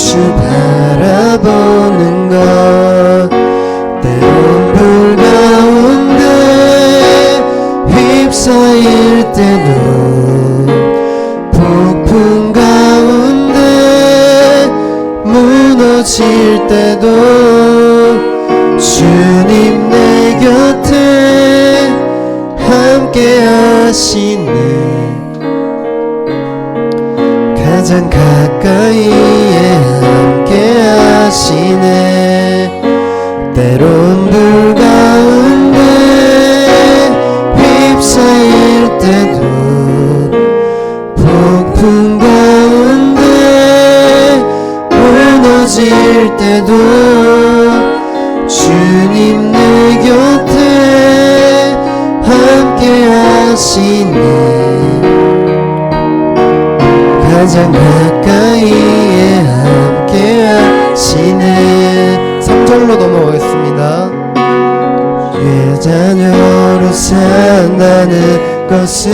주 바라보는 것 때론 불 가운데 휩싸일 때도 폭풍 가운데 무너질 때도 주님 내 곁에 함께 하시네. 가장 가까이에 함께 하시네. 때론 불 가운데 휩싸일 때도 폭풍 가운데 무너질 때도 주님 내 곁에 함께 하시네. 가장 가까이에 함께 하시네. 3절로 넘어가겠습니다. 주의 자녀로 산다는 것은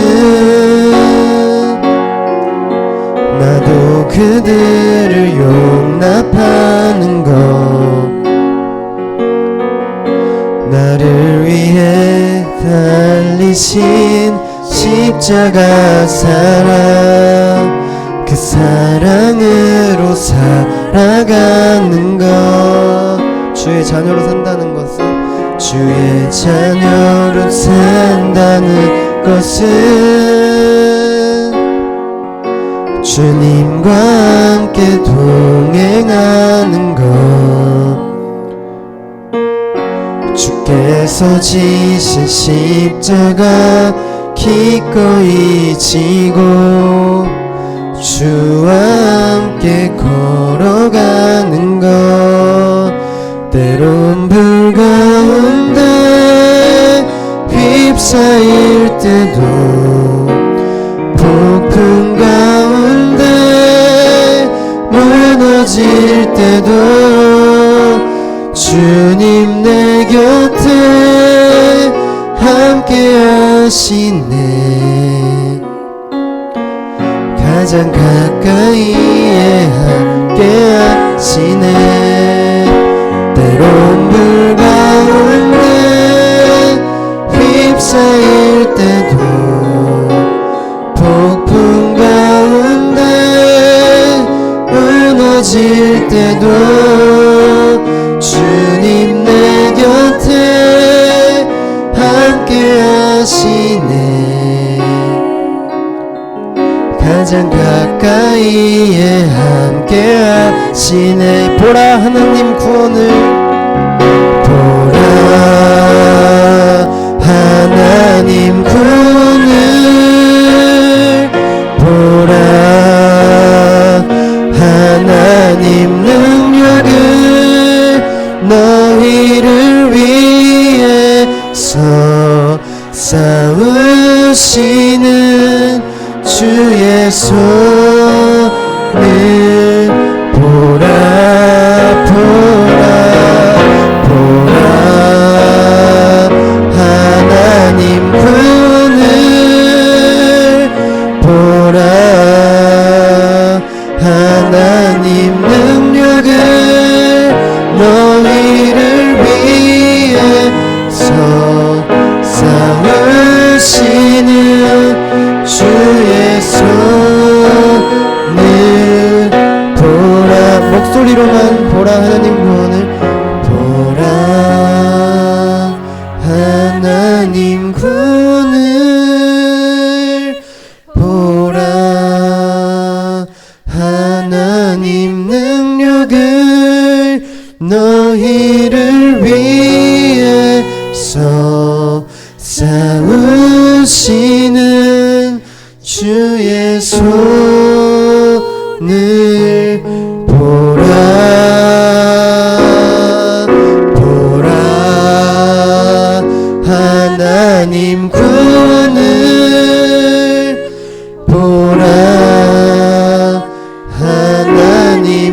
나도 그들을 용납하는 것, 나를 위해 달리신 십자가 사랑, 그 사랑으로 살아가는 것. 주의 자녀로 산다는 것은, 주의 자녀로 산다는 것은 주님과 함께 동행하는 것. 주께서 지신 십자가 기꺼이 지고 주와 함께 걸어가는 것. 때론 불 가운데 휩싸일 때도 폭풍 가운데 무너질 때도 주님 내 곁에 함께 하시네. 가장 가까이에 함께 하시네. 때론 불 가운데 휩싸일 때도 폭풍 가운데 무너질 때도 주님 내 곁에 함께 하시네. 가장 가까이에 함께 하시네. 보라 하나님 구원을, 보라 하나님 구원을, 보라 하나님 능력을, 너희를 위해서 싸우시는 주의 손을 보라, 보라, 보라 하나님 분을, 보라 하나님 능력을, 너희를 위해서 싸우시는 주의 손을 보라. 목소리로만 보라 하나님 구원을, 보라 하나님 구원을, 보라 하나님 능력을, 너희를 위해서 싸우시는 주의 손을 보라, 보라 하나님 구원을, 보라 하나님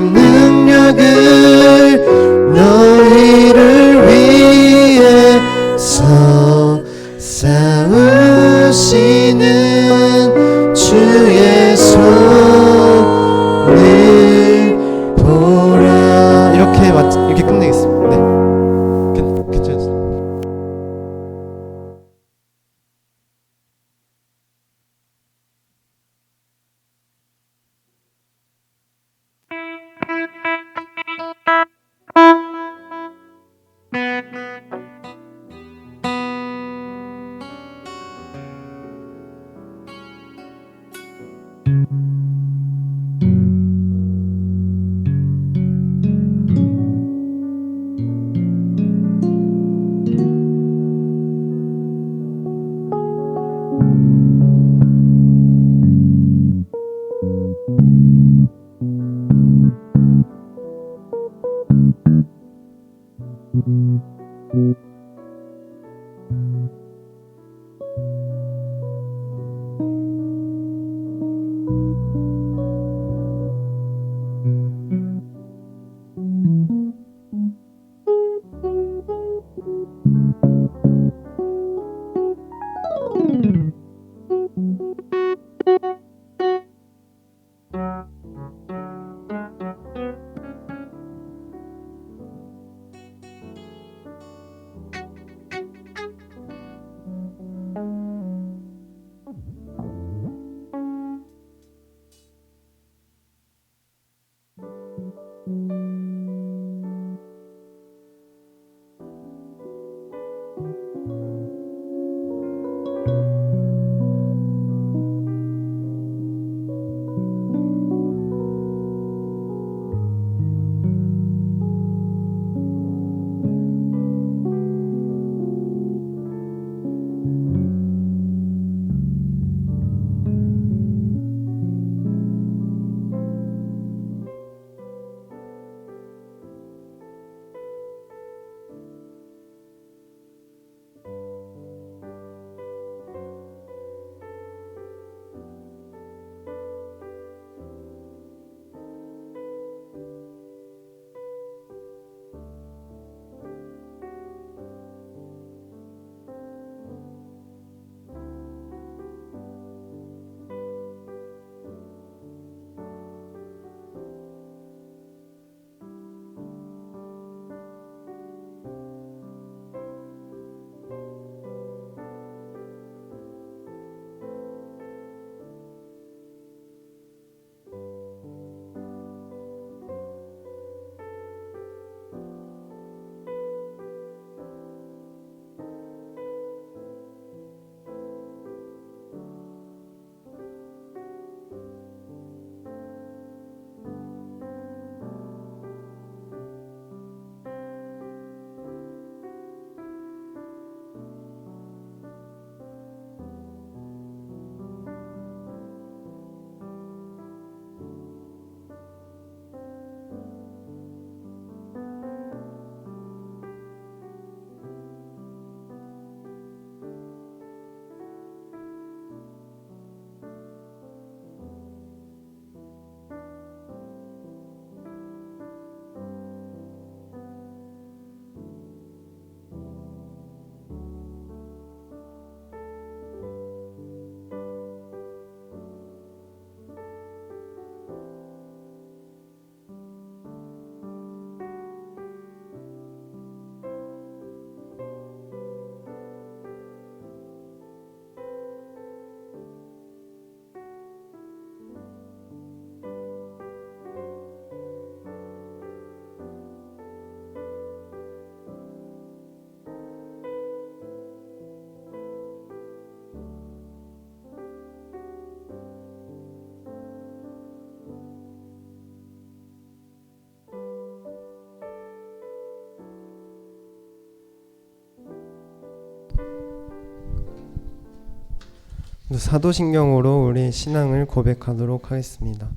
사도신경으로 우리 신앙을 고백하도록 하겠습니다.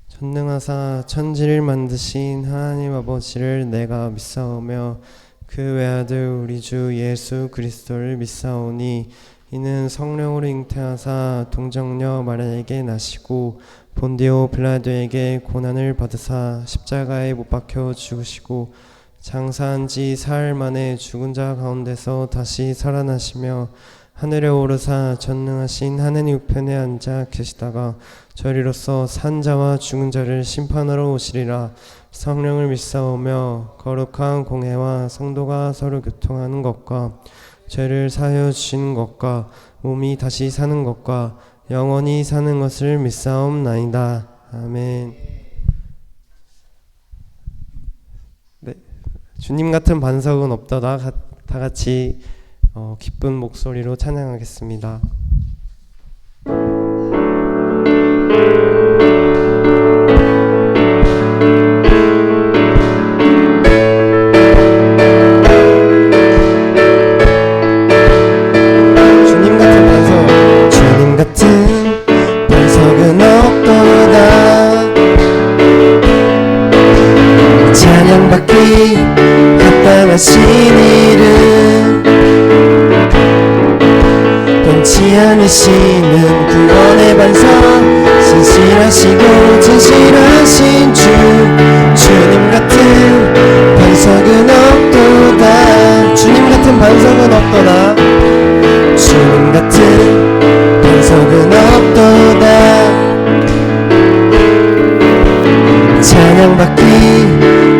전능하사 천지를 만드신 하나님 아버지를 내가 믿사오며 그 외아들 우리 주 예수 그리스도를 믿사오니 이는 성령으로 잉태하사 동정녀 마리아에게 나시고 본디오 빌라도에게 고난을 받으사 십자가에 못 박혀 죽으시고 장사한 지 사흘 만에 죽은 자 가운데서 다시 살아나시며 하늘에 오르사 전능하신 하느님 우편에 앉아 계시다가 저리로서 산 자와 죽은 자를 심판하러 오시리라. 성령을 믿사오며 거룩한 공회와 성도가 서로 교통하는 것과 죄를 사하여 주시는 것과 몸이 다시 사는 것과 영원히 사는 것을 믿사옵나이다. 아멘. 네, 주님 같은 반석은 없더라. 다 같이 기쁜 목소리로 찬양하겠습니다. 주님 같은 반석은 없도다. 찬양받기 합당한 합당하신 이름 변치 않으시는 구원의 반석 신실하시고 진실하신 주 주님 같은 반석은 없도다 주님 같은 반석은 없도다 주님 같은 반석은 없도다 찬양받기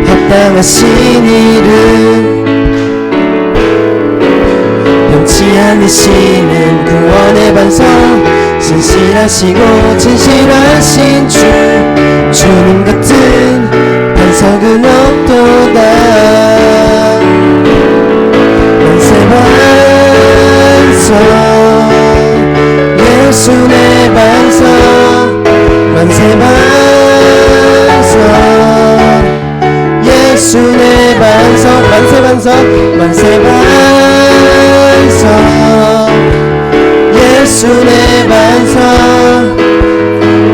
합당하신 이름 변치 않으시는 구원의 반석 신실하시고 진실하신 주 주님 같은 반석은 없도다 만세 반석 예수 내 반석 만세 반석 예수 내 반석 만세 반석 만세 반석 예수 내 반석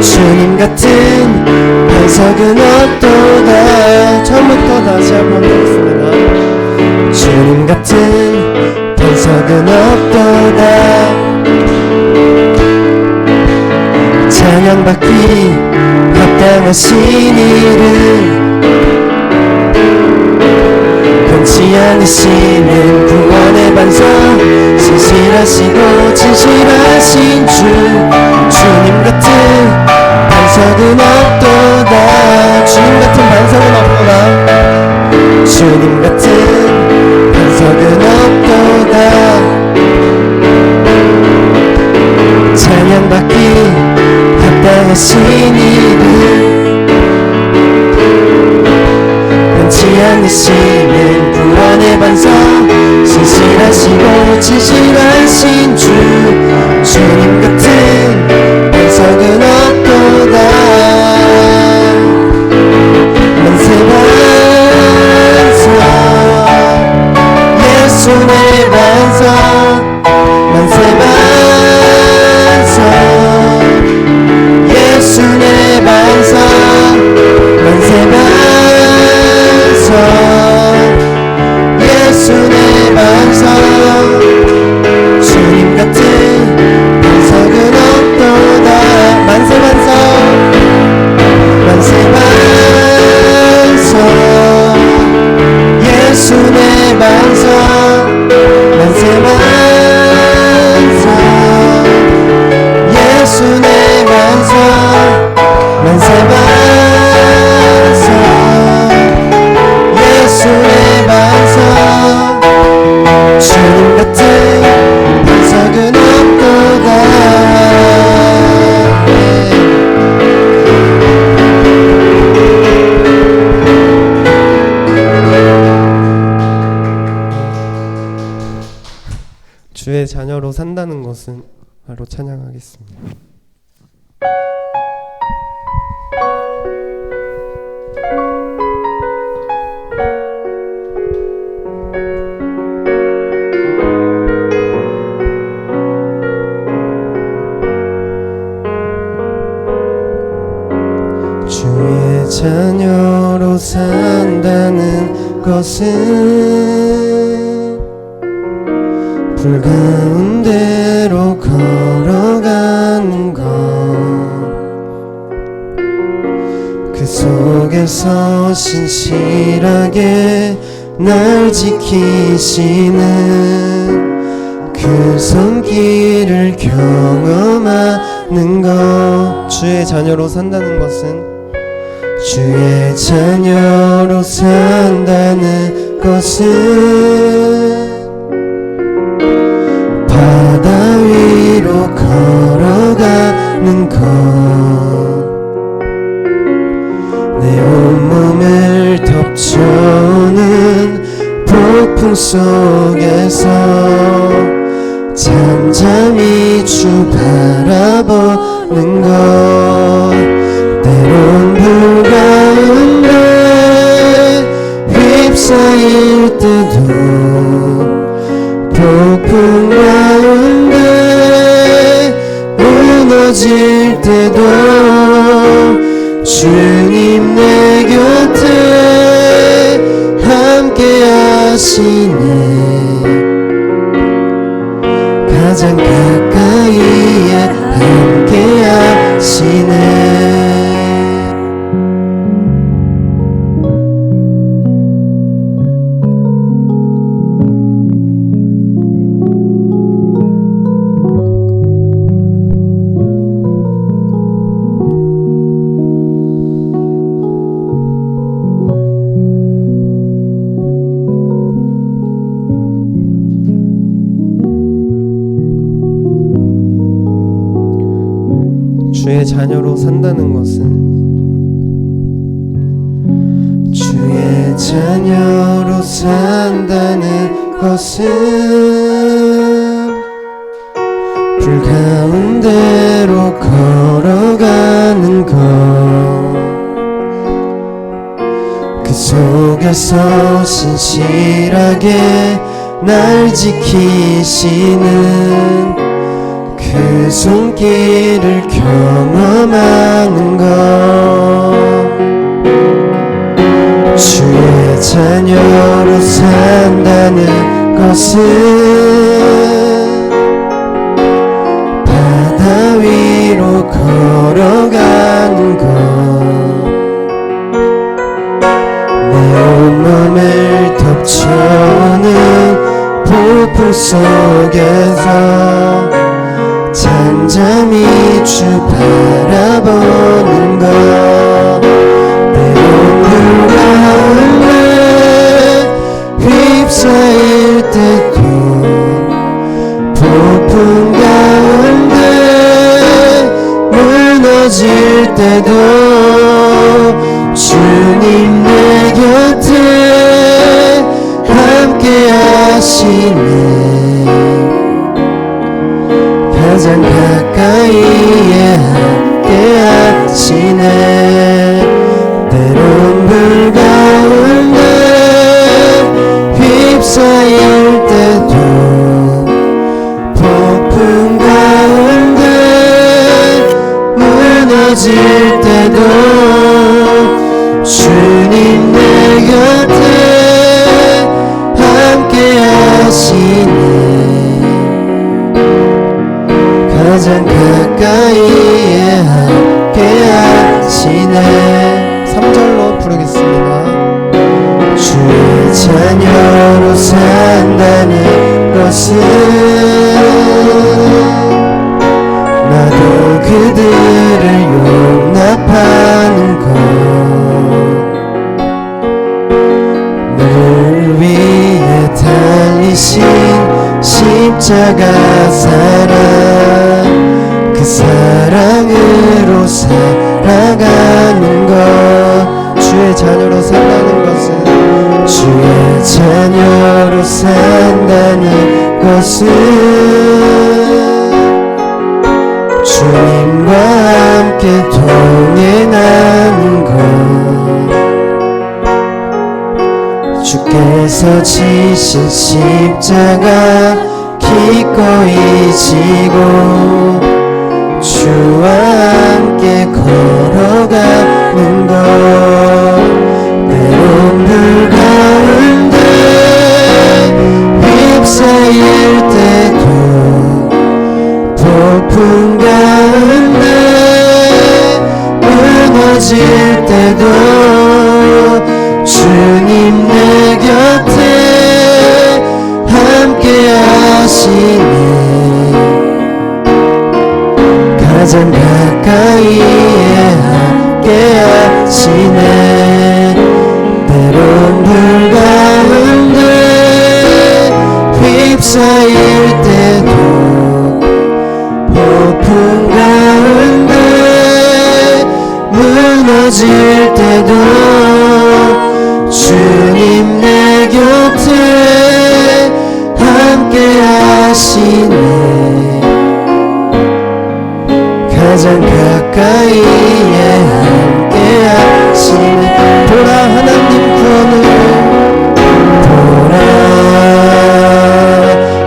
주님 같은 반석은 없도다 처음부터 다시 한번 보겠습니다 주님 같은 반석은 없도다 찬양받기 합당하신 이름 변치 않으시는 구원의 반석 신실하시고 진실하신 주 주님 같은 반석은 없도다 주님 같은 반석은 없도다 주님 같은 반석은 없도다 찬양받기 합당하신 이름 변치 않으시는 구원의 반석 신실하시고 진실하신 주 주님 같은 반석은 없도다 만세 반석 예수 내 반석 만세 반석 예수 내 반석 만세 반석 예수 내 반석 주님 같은 반석은 없도다 만세 반석 만세 반석 예수 내 반석 만세 반석 예수 내 반석 만세 반석 예수 내 반석 주님 같은 반석은 없도다 주의 자녀로 산다는 것은 바로 찬양하겠습니다. 주의 자녀로 산다는 것은 불 가운데로 걸어가는 것 그 속에서 신실하게 날 지키시는 그 손길을 경험하는 것 주의 자녀로 산다는 것은 주의 자녀로 산다는 것은 바다 위로 걸어가는 것 내 온몸을 덮쳐오는 폭풍 속에서 잠잠히 주 바라보는 것 때론 불 가운데 휩싸일 때도 폭풍 가운데 무너질 때도 주님 내 곁에 함께 하시 주의 자녀로 산다는 것은 주의 자녀로 산다는 것은 불 가운데로 걸어가는 것, 그 속에서 신실하게 날 지키시는 그 손길을 경험하는 것, 주의 자녀로 산다는 것은 바다 위로 걸어가는 것, 내 온몸을 덮쳐오는 폭풍 속에서 잠잠히 주 바라보는 것, 때론 가운데 휩싸일 때도 폭풍 가운데 무너질 때도 주님 내 곁에 함께 하시네, 가장 가까이에 함께 하시네. 때론 불 가운데 휩싸일 때도 폭풍 가운데 무너질 때도 주님 내 곁에 함께 하시네, 가장 가까이에 함께 하시네. 3절로 부르겠습니다. 주의 자녀로 산다는 것은 나도 그들을 용납하는 것, 늘 위해 달리신 십자가 사랑, 그 사랑으로 살아가는 것, 주의 자녀로 산다는 것은 주의 자녀로 산다는 것은 주님과 함께 동행하는 것, 주께서 지신 십자가 기꺼이 지고 주와 함께 걸어가는 것, 때론 불 가운데 휩싸일 때도 폭풍 가운데 무너질 때도 주님 내 곁에 함께 하시네, 가장 가까이에 함께 하시네. 때론 불 가운데 휩싸일 때도 폭풍 가운데 무너질 때도 주님 내 곁에 함께 하시네, 가장 가까이에 함께 하시네. 보라 하나님 구원을, 보라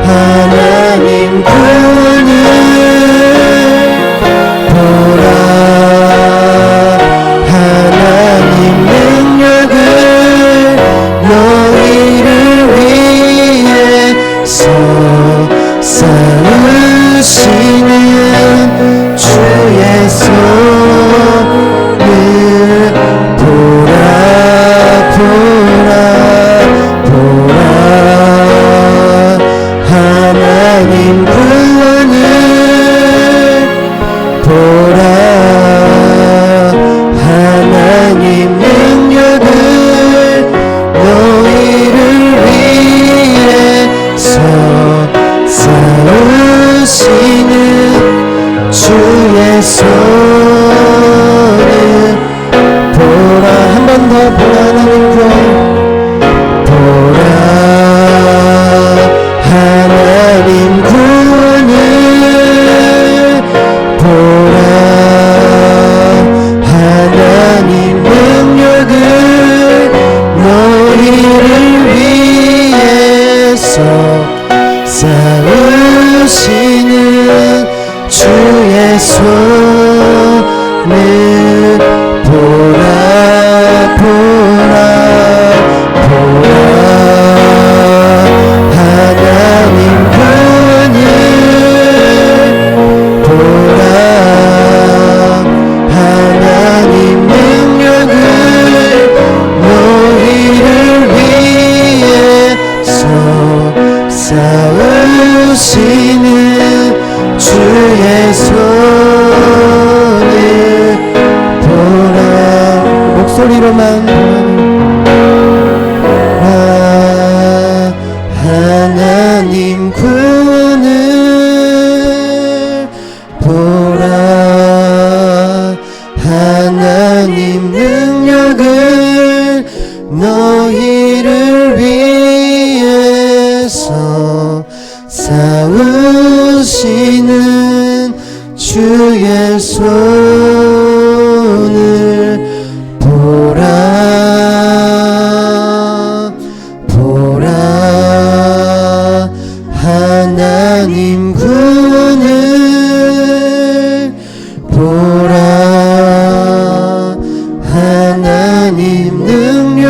하나님 구원을, 보라 하나님 능력을, 너희를 위해서 싸우시는 주의 손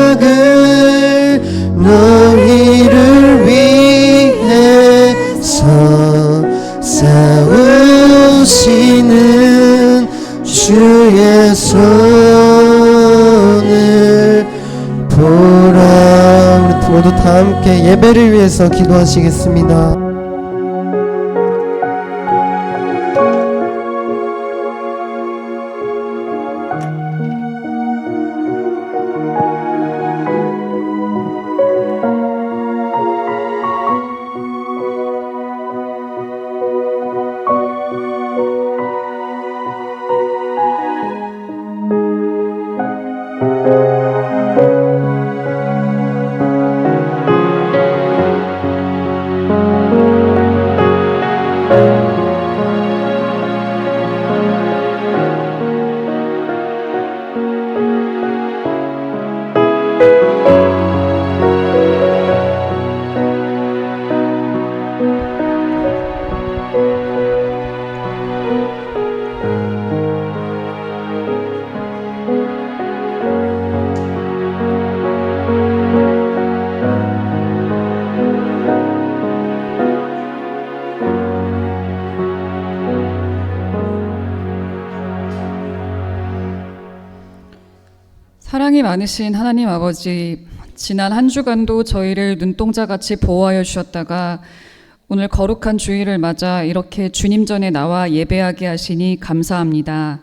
십자가를 너희를 위해서 싸우시는 주의 손을 보라. 우리 모두 다 함께 예배를 위해서 기도하시겠습니다. 사랑이 많으신 하나님 아버지, 지난 한 주간도 저희를 눈동자같이 보호하여 주셨다가 오늘 거룩한 주일을 맞아 이렇게 주님 전에 나와 예배하게 하시니 감사합니다.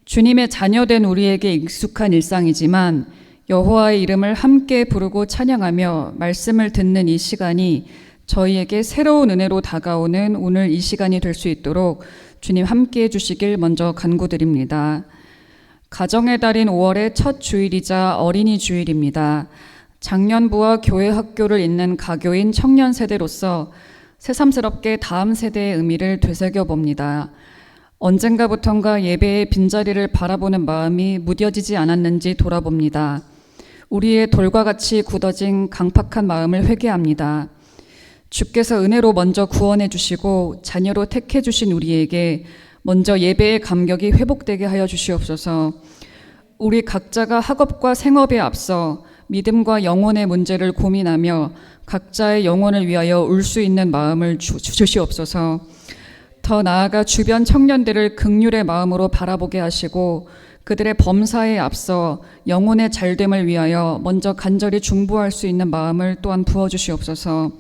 주님의 자녀된 우리에게 익숙한 일상이지만 여호와의 이름을 함께 부르고 찬양하며 말씀을 듣는 이 시간이 저희에게 새로운 은혜로 다가오는 오늘 이 시간이 될 수 있도록 주님 함께 해주시길 먼저 간구드립니다. 가정의 달인 5월의 첫 주일이자 어린이 주일입니다. 작년부와 교회 학교를 잇는 가교인 청년 세대로서 새삼스럽게 다음 세대의 의미를 되새겨봅니다. 언젠가부턴가 예배의 빈자리를 바라보는 마음이 무뎌지지 않았는지 돌아봅니다. 우리의 돌과 같이 굳어진 강팍한 마음을 회개합니다. 주께서 은혜로 먼저 구원해 주시고 자녀로 택해 주신 우리에게 먼저 예배의 감격이 회복되게 하여 주시옵소서. 우리 각자가 학업과 생업에 앞서 믿음과 영혼의 문제를 고민하며 각자의 영혼을 위하여 울 수 있는 마음을 주시옵소서. 더 나아가 주변 청년들을 긍휼의 마음으로 바라보게 하시고 그들의 범사에 앞서 영혼의 잘됨을 위하여 먼저 간절히 중보할 수 있는 마음을 또한 부어주시옵소서.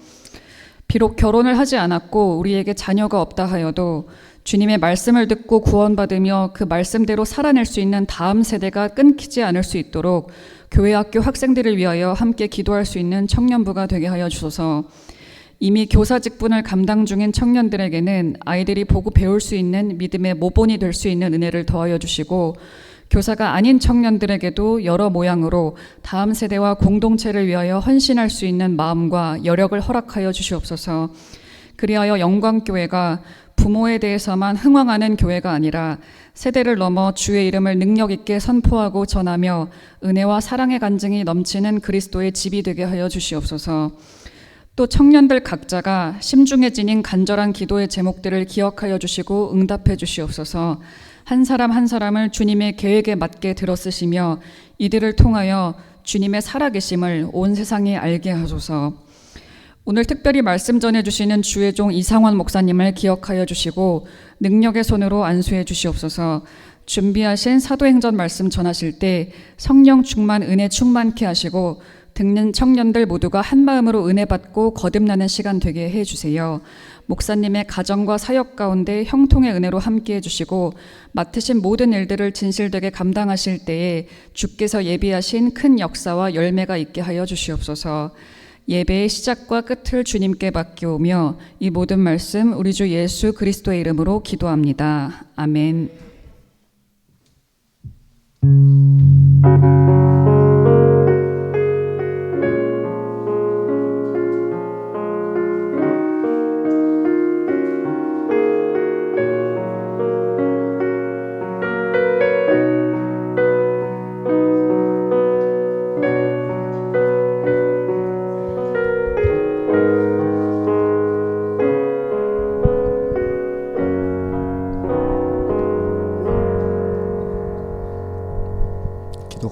비록 결혼을 하지 않았고 우리에게 자녀가 없다 하여도 주님의 말씀을 듣고 구원받으며 그 말씀대로 살아낼 수 있는 다음 세대가 끊기지 않을 수 있도록 교회 학교 학생들을 위하여 함께 기도할 수 있는 청년부가 되게 하여 주소서. 이미 교사 직분을 감당 중인 청년들에게는 아이들이 보고 배울 수 있는 믿음의 모본이 될 수 있는 은혜를 더하여 주시고 교사가 아닌 청년들에게도 여러 모양으로 다음 세대와 공동체를 위하여 헌신할 수 있는 마음과 여력을 허락하여 주시옵소서. 그리하여 영광교회가 부모에 대해서만 흥황하는 교회가 아니라 세대를 넘어 주의 이름을 능력 있게 선포하고 전하며 은혜와 사랑의 간증이 넘치는 그리스도의 집이 되게 하여 주시옵소서. 또 청년들 각자가 심중에 지닌 간절한 기도의 제목들을 기억하여 주시고 응답해 주시옵소서. 한 사람 한 사람을 주님의 계획에 맞게 들어쓰시며 이들을 통하여 주님의 살아계심을 온 세상에 알게 하소서. 오늘 특별히 말씀 전해주시는 주의 종 이상원 목사님을 기억하여 주시고 능력의 손으로 안수해 주시옵소서. 준비하신 사도행전 말씀 전하실 때 성령 충만 은혜 충만케 하시고 듣는 청년들 모두가 한마음으로 은혜 받고 거듭나는 시간 되게 해주세요. 목사님의 가정과 사역 가운데 형통의 은혜로 함께 해주시고 맡으신 모든 일들을 진실되게 감당하실 때에 주께서 예비하신 큰 역사와 열매가 있게 하여 주시옵소서. 예배의 시작과 끝을 주님께 맡겨오며 이 모든 말씀 우리 주 예수 그리스도의 이름으로 기도합니다. 아멘.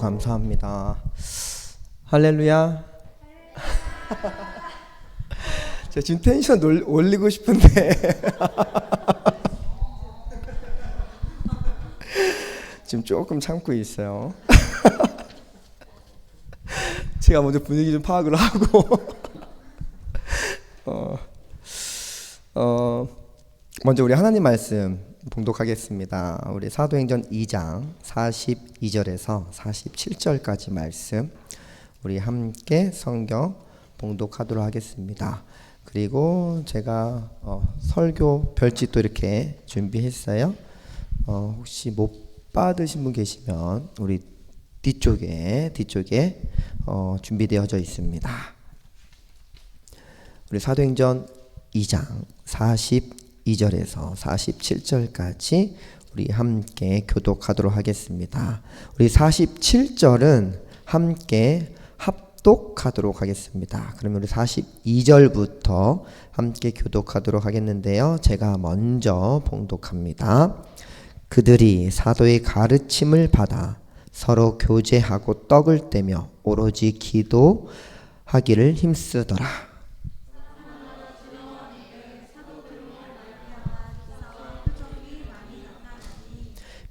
감사합니다. 할렐루야. 제가 지금 텐션 올리고 싶은데 지금 조금 참고 있어요. 제가 먼저 분위기 좀 파악을 하고 먼저 우리 하나님 말씀 봉독하겠습니다. 우리 사도행전 2장 42절에서 47절까지 말씀 우리 함께 성경 봉독하도록 하겠습니다. 그리고 제가 설교 별지 또 이렇게 준비했어요. 혹시 못 받으신 분 계시면 우리 뒤쪽에 준비되어져 있습니다. 우리 사도행전 2장 42절에서 47절까지 우리 함께 교독하도록 하겠습니다. 우리 47절은 함께 합독하도록 하겠습니다. 그러면 우리 42절부터 함께 교독하도록 하겠는데요. 제가 먼저 봉독합니다. 그들이 사도의 가르침을 받아 서로 교제하고 떡을 떼며 오로지 기도하기를 힘쓰더라.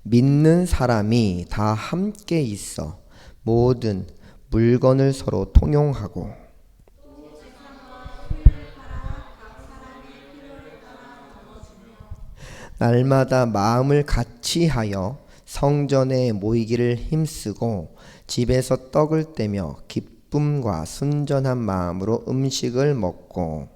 믿는 사람이 다 함께 있어 모든 물건을 서로 통용하고 날마다 마음을 같이하여 성전에 모이기를 힘쓰고 집에서 떡을 떼며 기쁨과 순전한 마음으로 음식을 먹고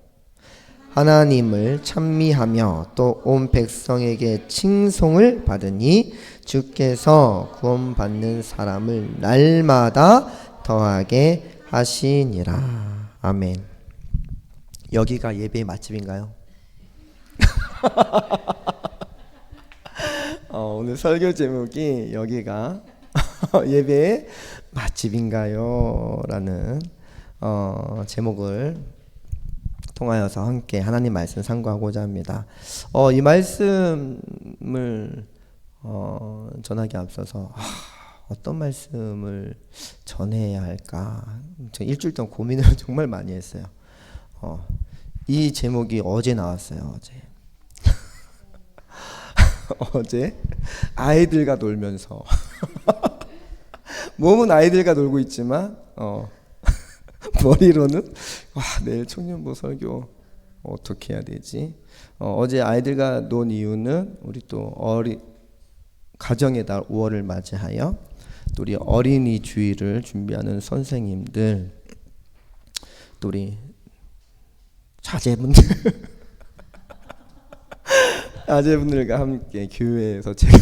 하나님을 찬미하며 또 온 백성에게 칭송을 받으니 주께서 구원받는 사람을 날마다 더하게 하시니라. 아멘. 여기가 예배의 맛집인가요? 오늘 설교 제목이 여기가 예배의 맛집인가요? 라는 제목을 통하여서 함께 하나님 말씀 상고하고자 합니다. 이 말씀을 전하기 앞서서 어떤 말씀을 전해야 할까? 저 일주일 동안 고민을 정말 많이 했어요. 이 제목이 어제 나왔어요. 어제 아이들과 놀면서 몸은 아이들과 놀고 있지만 머리로는 내일 청년부 설교 어떻게 해야 되지? 어제 아이들과 논 이유는 우리 또 가정의 달 5월을 맞이하여 또 우리 어린이 주일을 준비하는 선생님들 또 우리 자제분들과 함께 교회에서 제가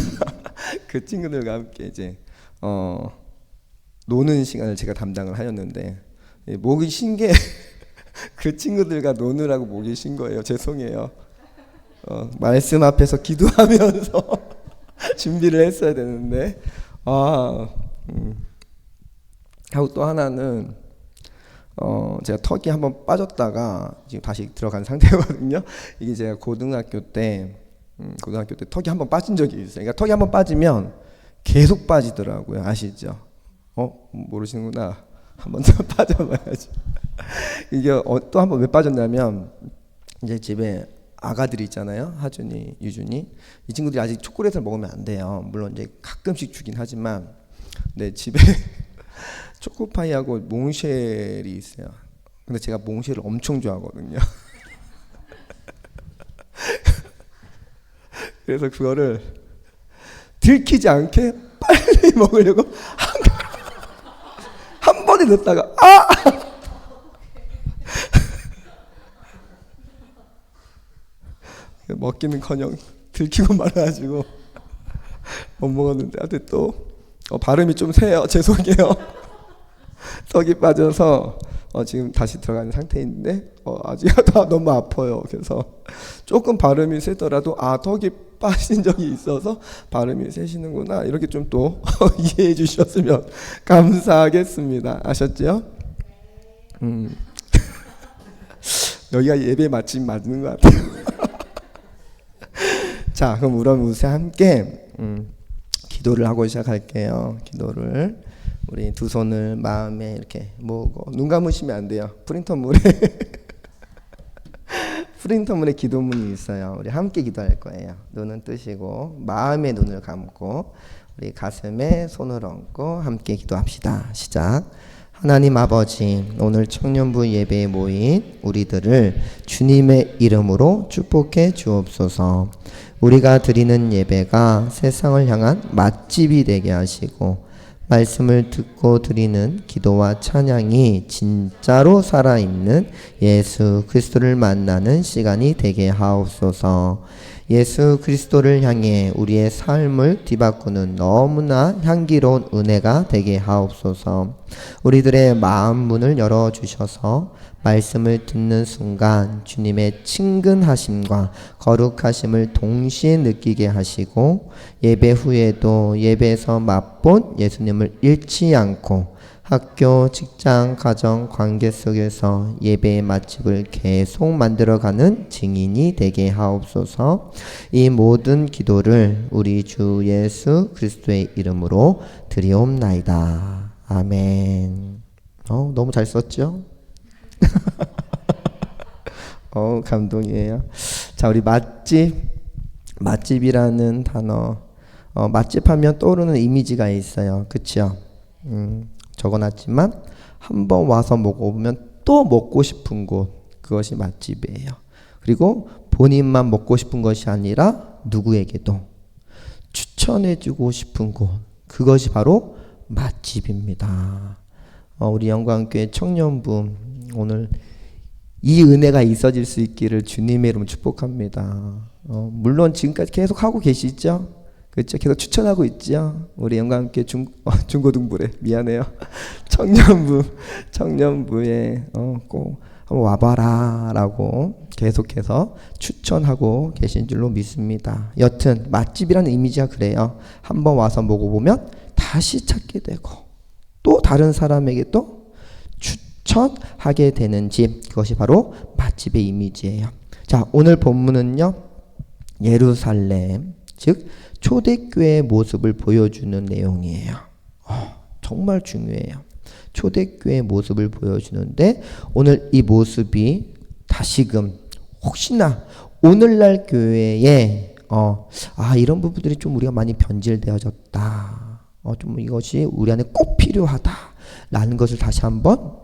그 친구들과 함께 이제 노는 시간을 제가 담당을 하였는데 목이 쉰 게 그 친구들과 노느라고 목이 쉰 거예요. 죄송해요. 말씀 앞에서 기도하면서 준비를 했어야 되는데 하고 또 하나는 제가 턱이 한번 빠졌다가 지금 다시 들어간 상태거든요. 이게 제가 고등학교 때 턱이 한번 빠진 적이 있어요. 그러니까 턱이 한번 빠지면 계속 빠지더라고요. 아시죠? 모르시는구나. 한번 더 빠져봐야지. 이게 또 한번 왜 빠졌냐면 이제 집에 아가들이 있잖아요. 하준이, 유준이. 이 친구들이 아직 초콜릿을 먹으면 안 돼요. 물론 이제 가끔씩 주긴 하지만 내 집에 초코파이하고 몽쉘이 있어요. 근데 제가 몽쉘을 엄청 좋아하거든요. 그래서 그거를 들키지 않게 빨리 먹으려고 한 번에 넣었다가 먹기는커녕 들키고 말아가지고 못 먹었는데 하여튼 또 발음이 좀 세요. 죄송해요. 턱이 빠져서 지금 다시 들어가는 상태인데 아직 너무 아파요. 그래서 조금 발음이 세더라도 턱이 빠진 적이 있어서 발음이 세시는구나 이렇게 좀 또 이해해 주셨으면 감사하겠습니다. 아셨죠? 여기가 예배 맛집 맞는 것 같아요. 자, 그럼 우리 함께 기도를 하고 시작할게요. 기도를 우리 두 손을 마음에 이렇게 모으고 눈 감으시면 안 돼요. 프린터물에 프린터물에 기도문이 있어요. 우리 함께 기도할 거예요. 눈은 뜨시고 마음에 눈을 감고 우리 가슴에 손을 얹고 함께 기도합시다. 시작. 하나님 아버지, 오늘 청년부 예배에 모인 우리들을 주님의 이름으로 축복해 주옵소서. 우리가 드리는 예배가 세상을 향한 맛집이 되게 하시고 말씀을 듣고 드리는 기도와 찬양이 진짜로 살아있는 예수 그리스도를 만나는 시간이 되게 하옵소서. 예수 그리스도를 향해 우리의 삶을 뒤바꾸는 너무나 향기로운 은혜가 되게 하옵소서. 우리들의 마음 문을 열어주셔서 말씀을 듣는 순간 주님의 친근하심과 거룩하심을 동시에 느끼게 하시고 예배 후에도 예배에서 맛본 예수님을 잃지 않고 학교, 직장, 가정, 관계 속에서 예배의 맛집을 계속 만들어가는 증인이 되게 하옵소서. 이 모든 기도를 우리 주 예수 그리스도의 이름으로 드리옵나이다. 아멘. 너무 잘 썼죠? 감동이에요. 자, 우리 맛집이라는 단어, 맛집하면 떠오르는 이미지가 있어요. 그쵸? 적어놨지만 한번 와서 먹어보면 또 먹고 싶은 곳, 그것이 맛집이에요. 그리고 본인만 먹고 싶은 것이 아니라 누구에게도 추천해주고 싶은 곳, 그것이 바로 맛집입니다. 우리 영광교회 청년부 오늘 이 은혜가 있어질 수 있기를 주님의 이름으로 축복합니다. 물론 지금까지 계속 하고 계시죠? 그렇죠? 계속 추천하고 있죠? 우리 영광교회 중고등부래 미안해요. 청년부에 꼭 한번 와봐라 라고 계속해서 추천하고 계신 줄로 믿습니다. 여튼 맛집이라는 이미지가 그래요. 한번 와서 먹어보면 다시 찾게 되고 또 다른 사람에게 또 추천하게 되는 집, 그것이 바로 맛집의 이미지예요. 자, 오늘 본문은요 예루살렘, 즉 초대교회의 모습을 보여주는 내용이에요. 정말 중요해요. 초대교회의 모습을 보여주는데 오늘 이 모습이 다시금 혹시나 오늘날 교회에 이런 부분들이 좀 우리가 많이 변질되어졌다. 좀 이것이 우리 안에 꼭 필요하다라는 것을 다시 한번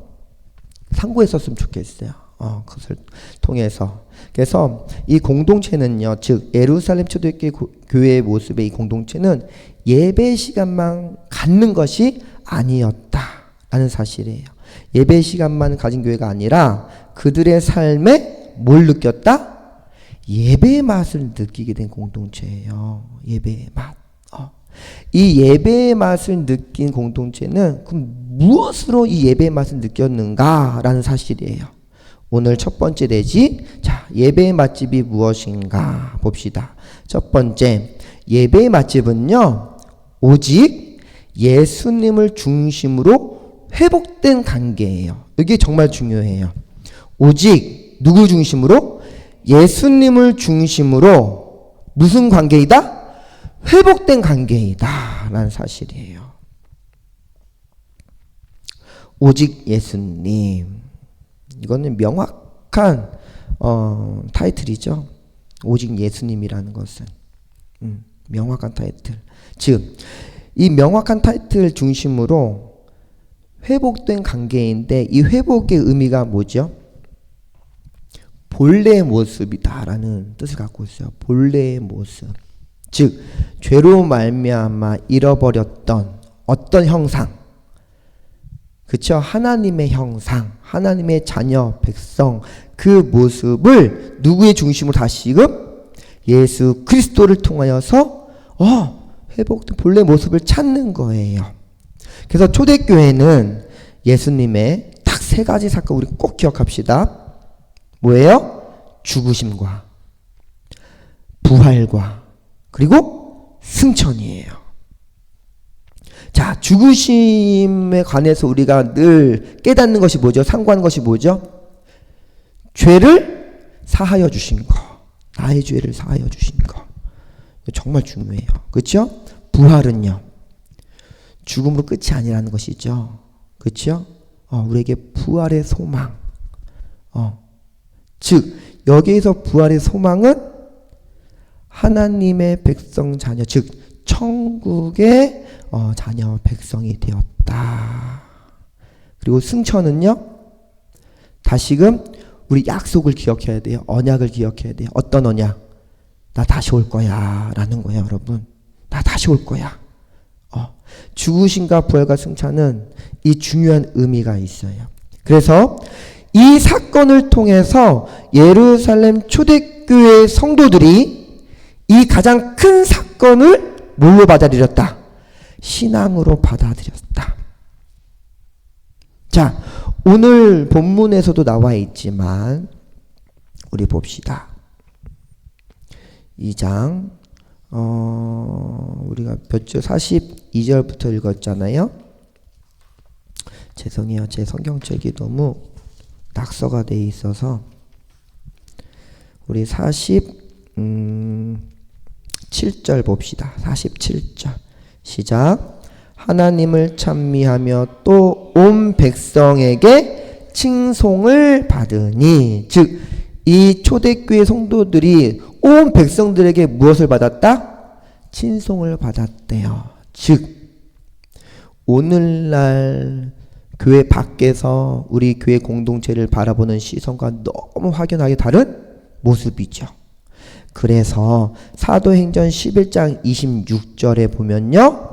상고했었으면 좋겠어요. 그것을 통해서. 그래서 이 공동체는요, 즉 예루살렘 초대교회의 모습의 이 공동체는 예배 시간만 갖는 것이 아니었다라는 사실이에요. 예배 시간만 가진 교회가 아니라 그들의 삶에 뭘 느꼈다? 예배의 맛을 느끼게 된 공동체예요. 예배의 맛. 이 예배의 맛을 느낀 공동체는 그럼 무엇으로 이 예배의 맛을 느꼈는가라는 사실이에요. 오늘 첫 번째 내지, 자, 예배의 맛집이 무엇인가 봅시다. 첫 번째, 예배의 맛집은요, 오직 예수님을 중심으로 회복된 관계예요. 이게 정말 중요해요. 오직 누구 중심으로? 예수님을 중심으로 무슨 관계이다? 회복된 관계이다 라는 사실이에요. 오직 예수님, 이거는 명확한 타이틀이죠. 오직 예수님이라는 것은 명확한 타이틀. 즉, 이 명확한 타이틀 중심으로 회복된 관계인데 이 회복의 의미가 뭐죠? 본래의 모습이다라는 뜻을 갖고 있어요. 본래의 모습. 즉, 죄로 말미암아 잃어버렸던 어떤 형상, 그쵸? 하나님의 형상, 하나님의 자녀, 백성, 그 모습을 누구의 중심으로 다시금? 예수 그리스도를 통하여서 회복된 본래 모습을 찾는 거예요. 그래서 초대교회는 예수님의 딱 세 가지 사건 우리 꼭 기억합시다. 뭐예요? 죽으심과 부활과 그리고 승천이에요. 자, 죽으심에 관해서 우리가 늘 깨닫는 것이 뭐죠? 상고하는 것이 뭐죠? 죄를 사하여 주신 거. 나의 죄를 사하여 주신 거. 정말 중요해요. 그렇죠? 부활은요. 죽음으로 끝이 아니라는 것이죠. 그렇죠? 우리에게 부활의 소망. 즉 여기에서 부활의 소망은 하나님의 백성 자녀, 즉 천국의 자녀 백성이 되었다. 그리고 승천은요, 다시금 우리 약속을 기억해야 돼요. 언약을 기억해야 돼요. 어떤 언약? 나 다시 올 거야 라는 거예요, 여러분. 나 다시 올 거야. 죽으심과 부활과 승천은 이 중요한 의미가 있어요. 그래서 이 사건을 통해서 예루살렘 초대교회 성도들이 이 가장 큰 사건을 뭘로 받아들였다? 신앙으로 받아들였다. 자, 오늘 본문에서도 나와 있지만 우리 봅시다. 2장 우리가 몇 절 42절부터 읽었잖아요. 죄송해요. 제 성경책이 너무 낙서가 돼 있어서 우리 47절 봅시다. 47절 시작. 하나님을 찬미하며 또 온 백성에게 칭송을 받으니, 즉 이 초대교회 성도들이 온 백성들에게 무엇을 받았다? 칭송을 받았대요. 즉 오늘날 교회 밖에서 우리 교회 공동체를 바라보는 시선과 너무 확연하게 다른 모습이죠. 그래서 사도행전 11장 26절에 보면요,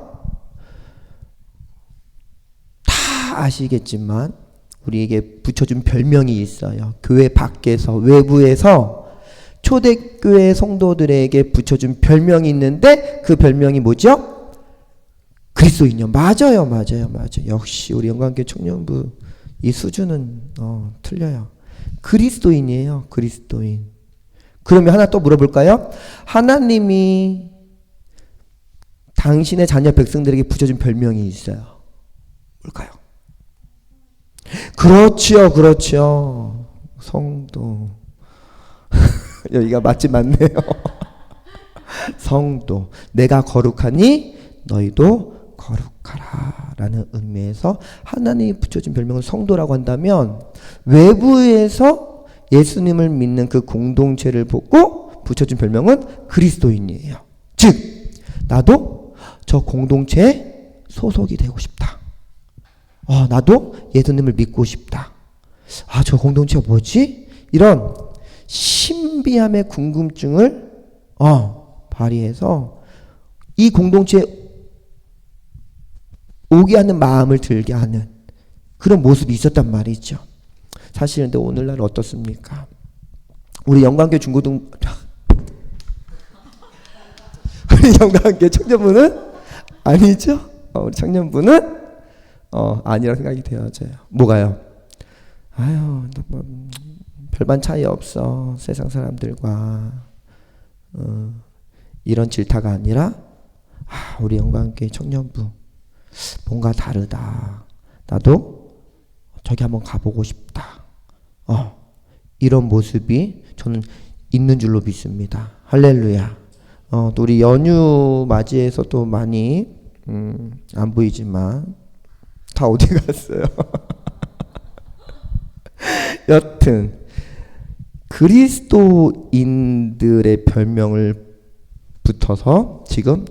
다 아시겠지만 우리에게 붙여준 별명이 있어요. 교회 밖에서, 외부에서 초대교회 성도들에게 붙여준 별명이 있는데 그 별명이 뭐죠? 그리스도인이요. 맞아요. 역시 우리 영광교회 청년부 이 수준은 틀려요. 그리스도인이에요. 그리스도인. 그러면 하나 또 물어볼까요? 하나님이 당신의 자녀 백성들에게 붙여준 별명이 있어요. 뭘까요? 그렇죠. 성도. 여기가 맞지 맞네요. 성도. 내가 거룩하니 너희도 거룩하라 라는 의미에서 하나님이 붙여준 별명을 성도라고 한다면, 외부에서 예수님을 믿는 그 공동체를 보고 붙여준 별명은 그리스도인이에요. 즉 나도 저 공동체에 소속이 되고 싶다. 나도 예수님을 믿고 싶다. 저 공동체가 뭐지? 이런 신비함의 궁금증을 발휘해서 이 공동체에 오게 하는 마음을 들게 하는 그런 모습이 있었단 말이죠. 사실 근데 오늘날 어떻습니까? 우리 영광교회 중고등 우리 영광교회 청년부는 아니죠? 우리 청년부는 아니라고 생각이 되어져요. 뭐가요? 뭐 별반 차이 없어 세상 사람들과 이런 질타가 아니라 우리 영광교회 청년부 뭔가 다르다. 나도 저기 한번 가보고 싶다. 이런 모습이 저는 있는 줄로 믿습니다. 할렐루야. 또 우리 연휴 맞이해서 또 많이 안 보이지만 다 어디 갔어요? 여튼 그리스도인들의 별명을 붙어서 지금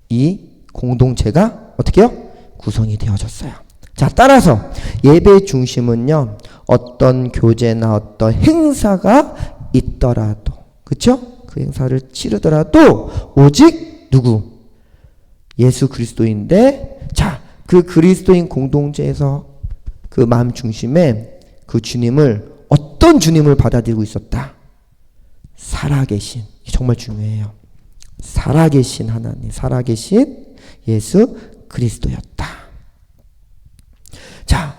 이 공동체가 어떻게 해요? 구성이 되어졌어요. 자, 따라서 예배의 중심은요, 어떤 교제나 어떤 행사가 있더라도, 그렇죠? 그 행사를 치르더라도 오직 누구? 예수 그리스도인데, 자, 그 그리스도인 공동체에서 그 마음 중심에 그 주님을, 어떤 주님을 받아들이고 있었다? 살아계신, 정말 중요해요. 살아계신 하나님, 살아계신 예수 그리스도였다. 자,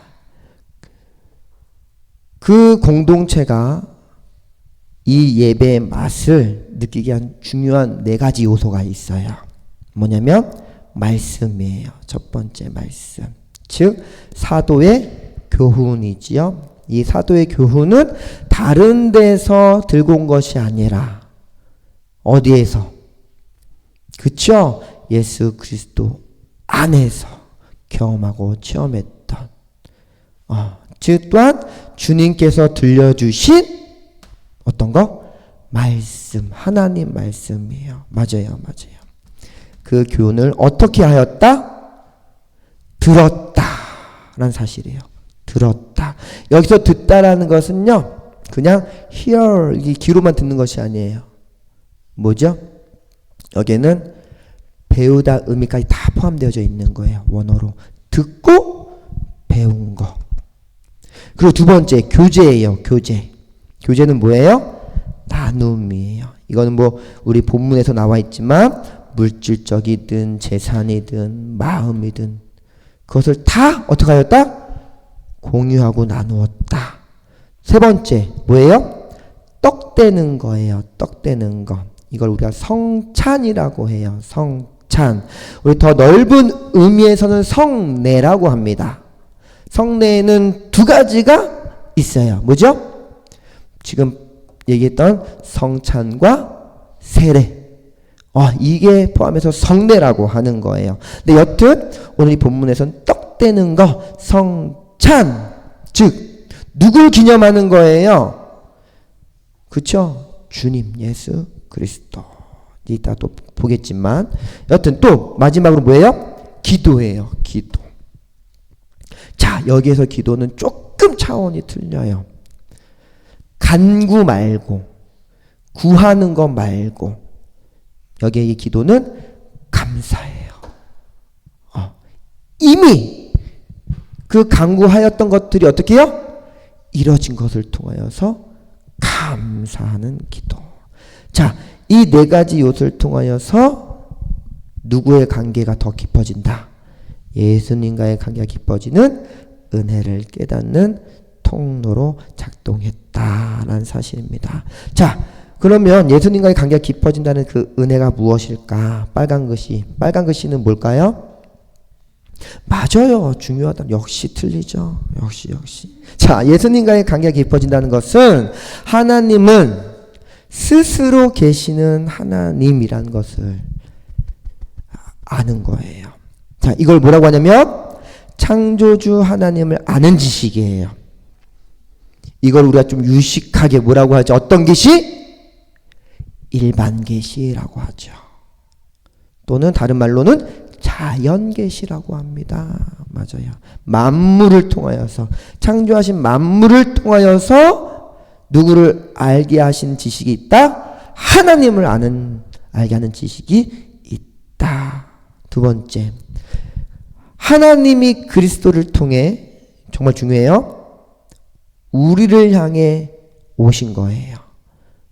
그 공동체가 이 예배의 맛을 느끼게 한 중요한 4가지 요소가 있어요. 뭐냐면 말씀이에요. 첫 번째 말씀. 즉 사도의 교훈이지요. 이 사도의 교훈은 다른 데서 들고 온 것이 아니라 어디에서? 그쵸? 예수 그리스도 안에서 경험하고 체험했던 즉 또한 주님께서 들려주신 어떤 거? 말씀, 하나님 말씀이에요. 맞아요. 그 교훈을 어떻게 하였다? 들었다라는 사실이에요. 들었다. 여기서 듣다라는 것은요, 그냥 hear, 이 귀로만 듣는 것이 아니에요. 뭐죠? 여기에는 배우다 의미까지 다 포함되어져 있는 거예요. 원어로 듣고 배운 거. 그리고 두 번째 교제예요. 교제는 뭐예요? 나눔이에요. 이거는 뭐 우리 본문에서 나와 있지만 물질적이든 재산이든 마음이든 그것을 다 어떻게 하였다? 공유하고 나누었다. 세 번째 뭐예요? 떡되는 거예요. 떡되는 거. 이걸 우리가 성찬이라고 해요. 성찬. 우리 더 넓은 의미에서는 성례라고 합니다. 성례에는 두 가지가 있어요. 뭐죠? 지금 얘기했던 성찬과 세례. 이게 포함해서 성례라고 하는 거예요. 근데 여튼 오늘 이 본문에서는 떡되는 거, 성찬. 즉 누굴 기념하는 거예요? 그쵸? 주님 예수 그리스도. 이따 또 보겠지만 여튼 또 마지막으로 뭐예요? 기도예요. 기도. 자, 여기에서 기도는 조금 차원이 틀려요. 간구 말고 구하는 거 말고 여기에 이 기도는 감사해요. 이미 그 간구하였던 것들이 어떻게 해요? 이뤄진 것을 통하여서 감사하는 기도. 자, 이 네 가지 요소를 통하여서 누구의 관계가 더 깊어진다? 예수님과의 관계가 깊어지는 은혜를 깨닫는 통로로 작동했다라는 사실입니다. 자, 그러면 예수님과의 관계가 깊어진다는 그 은혜가 무엇일까? 빨간 글씨는 뭘까요? 맞아요. 중요하다. 역시 틀리죠. 역시. 자, 예수님과의 관계가 깊어진다는 것은 하나님은 스스로 계시는 하나님이란 것을 아는 거예요. 자, 이걸 뭐라고 하냐면 창조주 하나님을 아는 지식이에요. 이걸 우리가 좀 유식하게 뭐라고 하죠? 어떤 계시? 일반 계시라고 하죠. 또는 다른 말로는 자연 계시라고 합니다. 맞아요. 만물을 통하여서 창조하신 만물을 통하여서 누구를 알게 하신 지식이 있다? 하나님을 알게 하는 지식이 있다. 두 번째, 하나님이 그리스도를 통해 정말 중요해요. 우리를 향해 오신 거예요.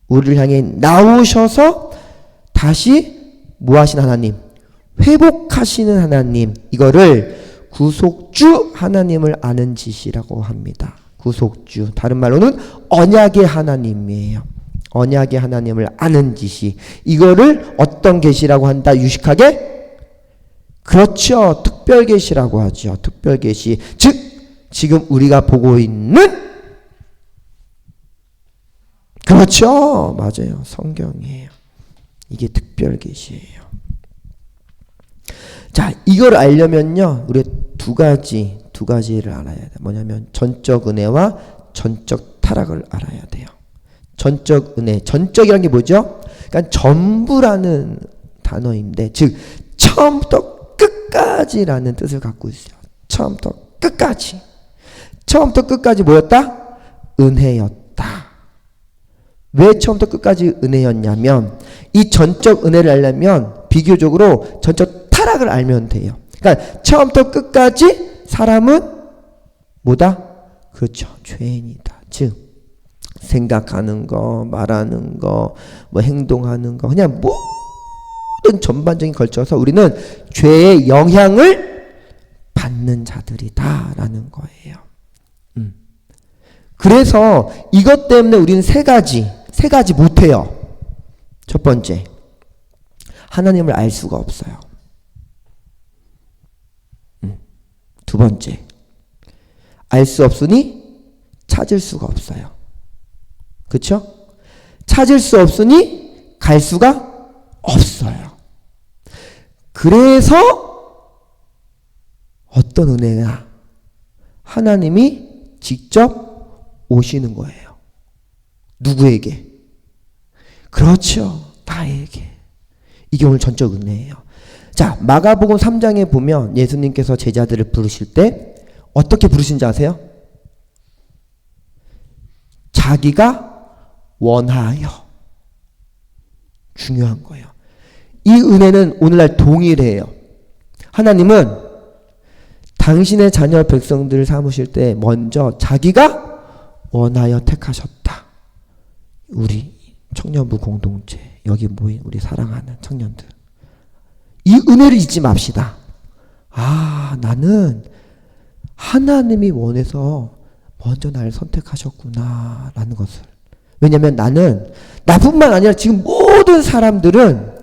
우리를 향해 나오셔서 다시 뭐 하신 하나님? 회복하시는 하나님. 이거를 구속주 하나님을 아는 지시라고 합니다. 구속주. 다른 말로는 언약의 하나님이에요. 언약의 하나님을 아는 지시. 이거를 어떤 계시라고 한다? 유식하게? 그렇죠. 특별 계시라고 하죠. 특별 계시. 즉 지금 우리가 보고 있는 그렇죠. 맞아요. 성경이에요. 이게 특별 계시예요. 자, 이걸 알려면요. 우리 두 가지를 알아야 돼요. 뭐냐면 전적 은혜와 전적 타락을 알아야 돼요. 전적 은혜. 전적이라는 게 뭐죠? 그러니까 전부라는 단어인데 즉 처음부터 끝까지라는 뜻을 갖고 있어요. 처음부터 끝까지. 처음부터 끝까지 뭐였다? 은혜였다. 왜 처음부터 끝까지 은혜였냐면 이 전적 은혜를 알려면 비교적으로 전적 타락을 알면 돼요. 그러니까 처음부터 끝까지 사람은 뭐다? 그렇죠. 죄인이다. 즉 생각하는 거, 말하는 거, 뭐 행동하는 거 그냥 모든 전반적인 걸쳐서 우리는 죄의 영향을 받는 자들이다라는 거예요. 그래서 이것 때문에 우리는 세 가지 못해요. 첫 번째, 하나님을 알 수가 없어요. 두 번째, 알 수 없으니 찾을 수가 없어요. 그렇죠? 찾을 수 없으니 갈 수가 없어요. 그래서 어떤 은혜야? 하나님이 직접 오시는 거예요. 누구에게? 그렇죠. 나에게. 이게 오늘 전적 은혜예요. 자, 마가복음 3장에 보면 예수님께서 제자들을 부르실 때 어떻게 부르신지 아세요? 자기가 원하여. 중요한 거예요. 이 은혜는 오늘날 동일해요. 하나님은 당신의 자녀 백성들을 삼으실 때 먼저 자기가 원하여 택하셨다. 우리 청년부 공동체, 여기 모인 우리 사랑하는 청년들, 이 은혜를 잊지 맙시다. 아, 나는 하나님이 원해서 먼저 나를 선택하셨구나 라는 것을. 왜냐하면 나뿐만 아니라 지금 모든 사람들은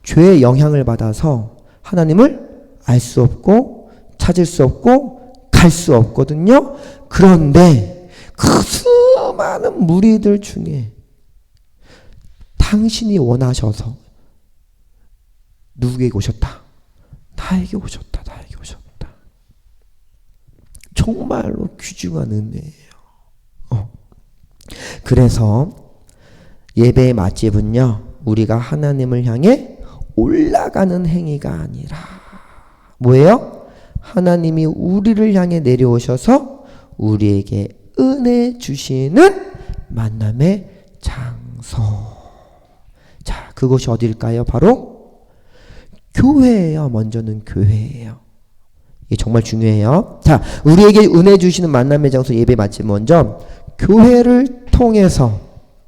죄의 영향을 받아서 하나님을 알 수 없고 찾을 수 없고 갈 수 없거든요. 그런데 그 수많은 무리들 중에 당신이 원하셔서 누구에게 오셨다? 나에게 오셨다. 나에게 오셨다. 정말로 귀중한 은혜예요. 그래서 예배의 맛집은요, 우리가 하나님을 향해 올라가는 행위가 아니라 뭐예요? 하나님이 우리를 향해 내려오셔서 우리에게 은혜 주시는 만남의 장소. 자, 그곳이 어딜까요? 바로 교회예요. 먼저는 교회예요. 이게 정말 중요해요. 자, 우리에게 은혜 주시는 만남의 장소, 예배 맛집, 먼저 교회를 통해서,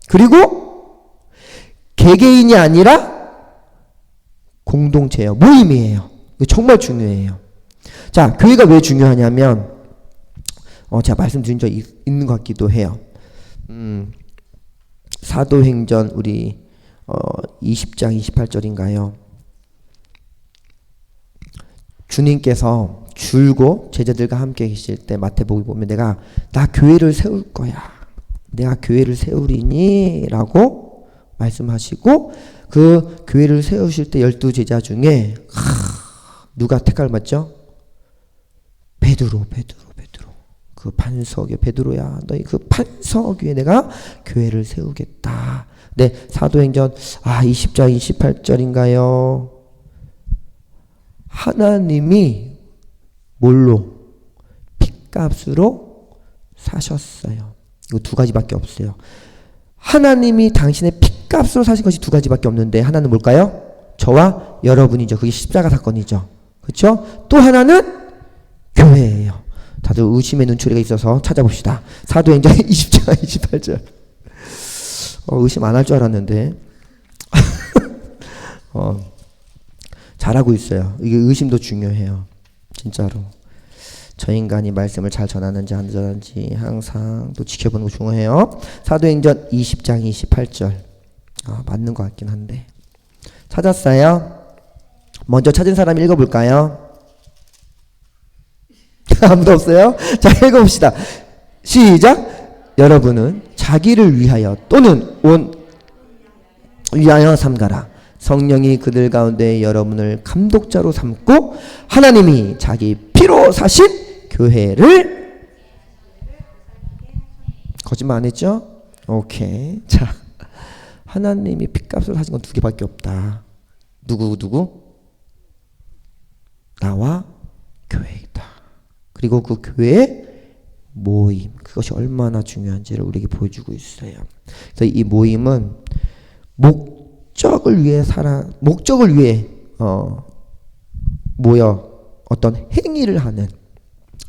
그리고 개개인이 아니라 공동체예요. 모임이에요. 이거 정말 중요해요. 자, 교회가 왜 중요하냐면 제가 말씀드린 적 있는 것 같기도 해요. 사도행전 우리 20장 28절인가요? 주님께서 줄고 제자들과 함께 계실 때 마태복음 보면 나 교회를 세울 거야. 내가 교회를 세우리니 라고 말씀하시고, 그 교회를 세우실 때 12제자 중에 누가 택함을 받죠? 베드로. 그 반석 위에, 베드로야 너희 그 반석 위에 내가 교회를 세우겠다. 네, 사도행전 20장 28절인가요? 하나님이 뭘로? 핏값으로 사셨어요. 이거 두 가지밖에 없어요. 하나님이 당신의 핏값으로 사신 것이 두 가지밖에 없는데, 하나는 뭘까요? 저와 여러분이죠. 그게 십자가 사건이죠. 그렇죠? 또 하나는 교회예요. 다들 의심의 눈초리가 있어서 찾아봅시다. 사도행전 20장 28절. 의심 안 할 줄 알았는데 잘하고 있어요. 이게 의심도 중요해요. 진짜로. 저 인간이 말씀을 잘 전하는지 안 전하는지 항상 또 지켜보는 거 중요해요. 사도행전 20장 28절. 맞는 것 같긴 한데. 찾았어요? 먼저 찾은 사람 읽어볼까요? 아무도 없어요? 자, 읽어봅시다. 시작! 여러분은 자기를 위하여 또는 온 위하여 삼가라. 성령이 그들 가운데 여러분을 감독자로 삼고 하나님이 자기 피로 사신 교회를. 거짓말 안 했죠? 오케이. 자, 하나님이 핏값을 사신 건 두 개밖에 없다. 누구? 나와 교회이다. 그리고 그 교회의 모임, 그것이 얼마나 중요한지를 우리에게 보여주고 있어요. 그래서 이 모임은 목적을 위해 모여 어떤 행위를 하는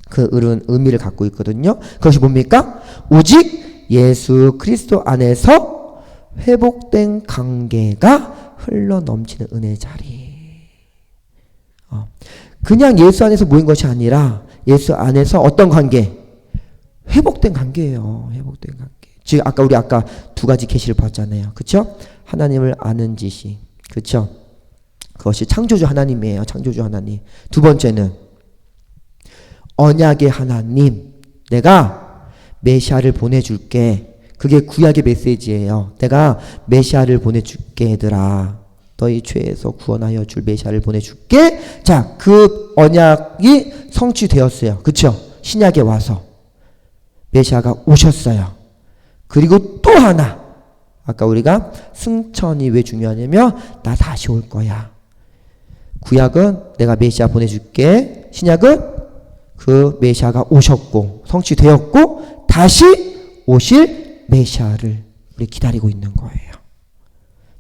그 의미를 갖고 있거든요. 그것이 뭡니까? 오직 예수 그리스도 안에서 회복된 관계가 흘러 넘치는 은혜의 자리. 그냥 예수 안에서 모인 것이 아니라 예수 안에서 어떤 관계? 회복된 관계예요. 회복된 관계. 즉 우리 아까 두 가지 계시를 봤잖아요. 그렇죠? 하나님을 아는 지식. 그렇죠? 그것이 창조주 하나님이에요. 창조주 하나님. 두 번째는 언약의 하나님. 내가 메시아를 보내줄게. 그게 구약의 메시지예요. 내가 메시아를 보내줄게, 얘들아. 너희 죄에서 구원하여 줄 메시아를 보내줄게. 자, 그 언약이 성취되었어요. 그쵸? 신약에 와서 메시아가 오셨어요. 그리고 또 하나, 아까 우리가 승천이 왜 중요하냐면 나 다시 올 거야. 구약은 내가 메시아 보내줄게. 신약은 그 메시아가 오셨고 성취되었고 다시 오실 메시아를 우리 기다리고 있는 거예요.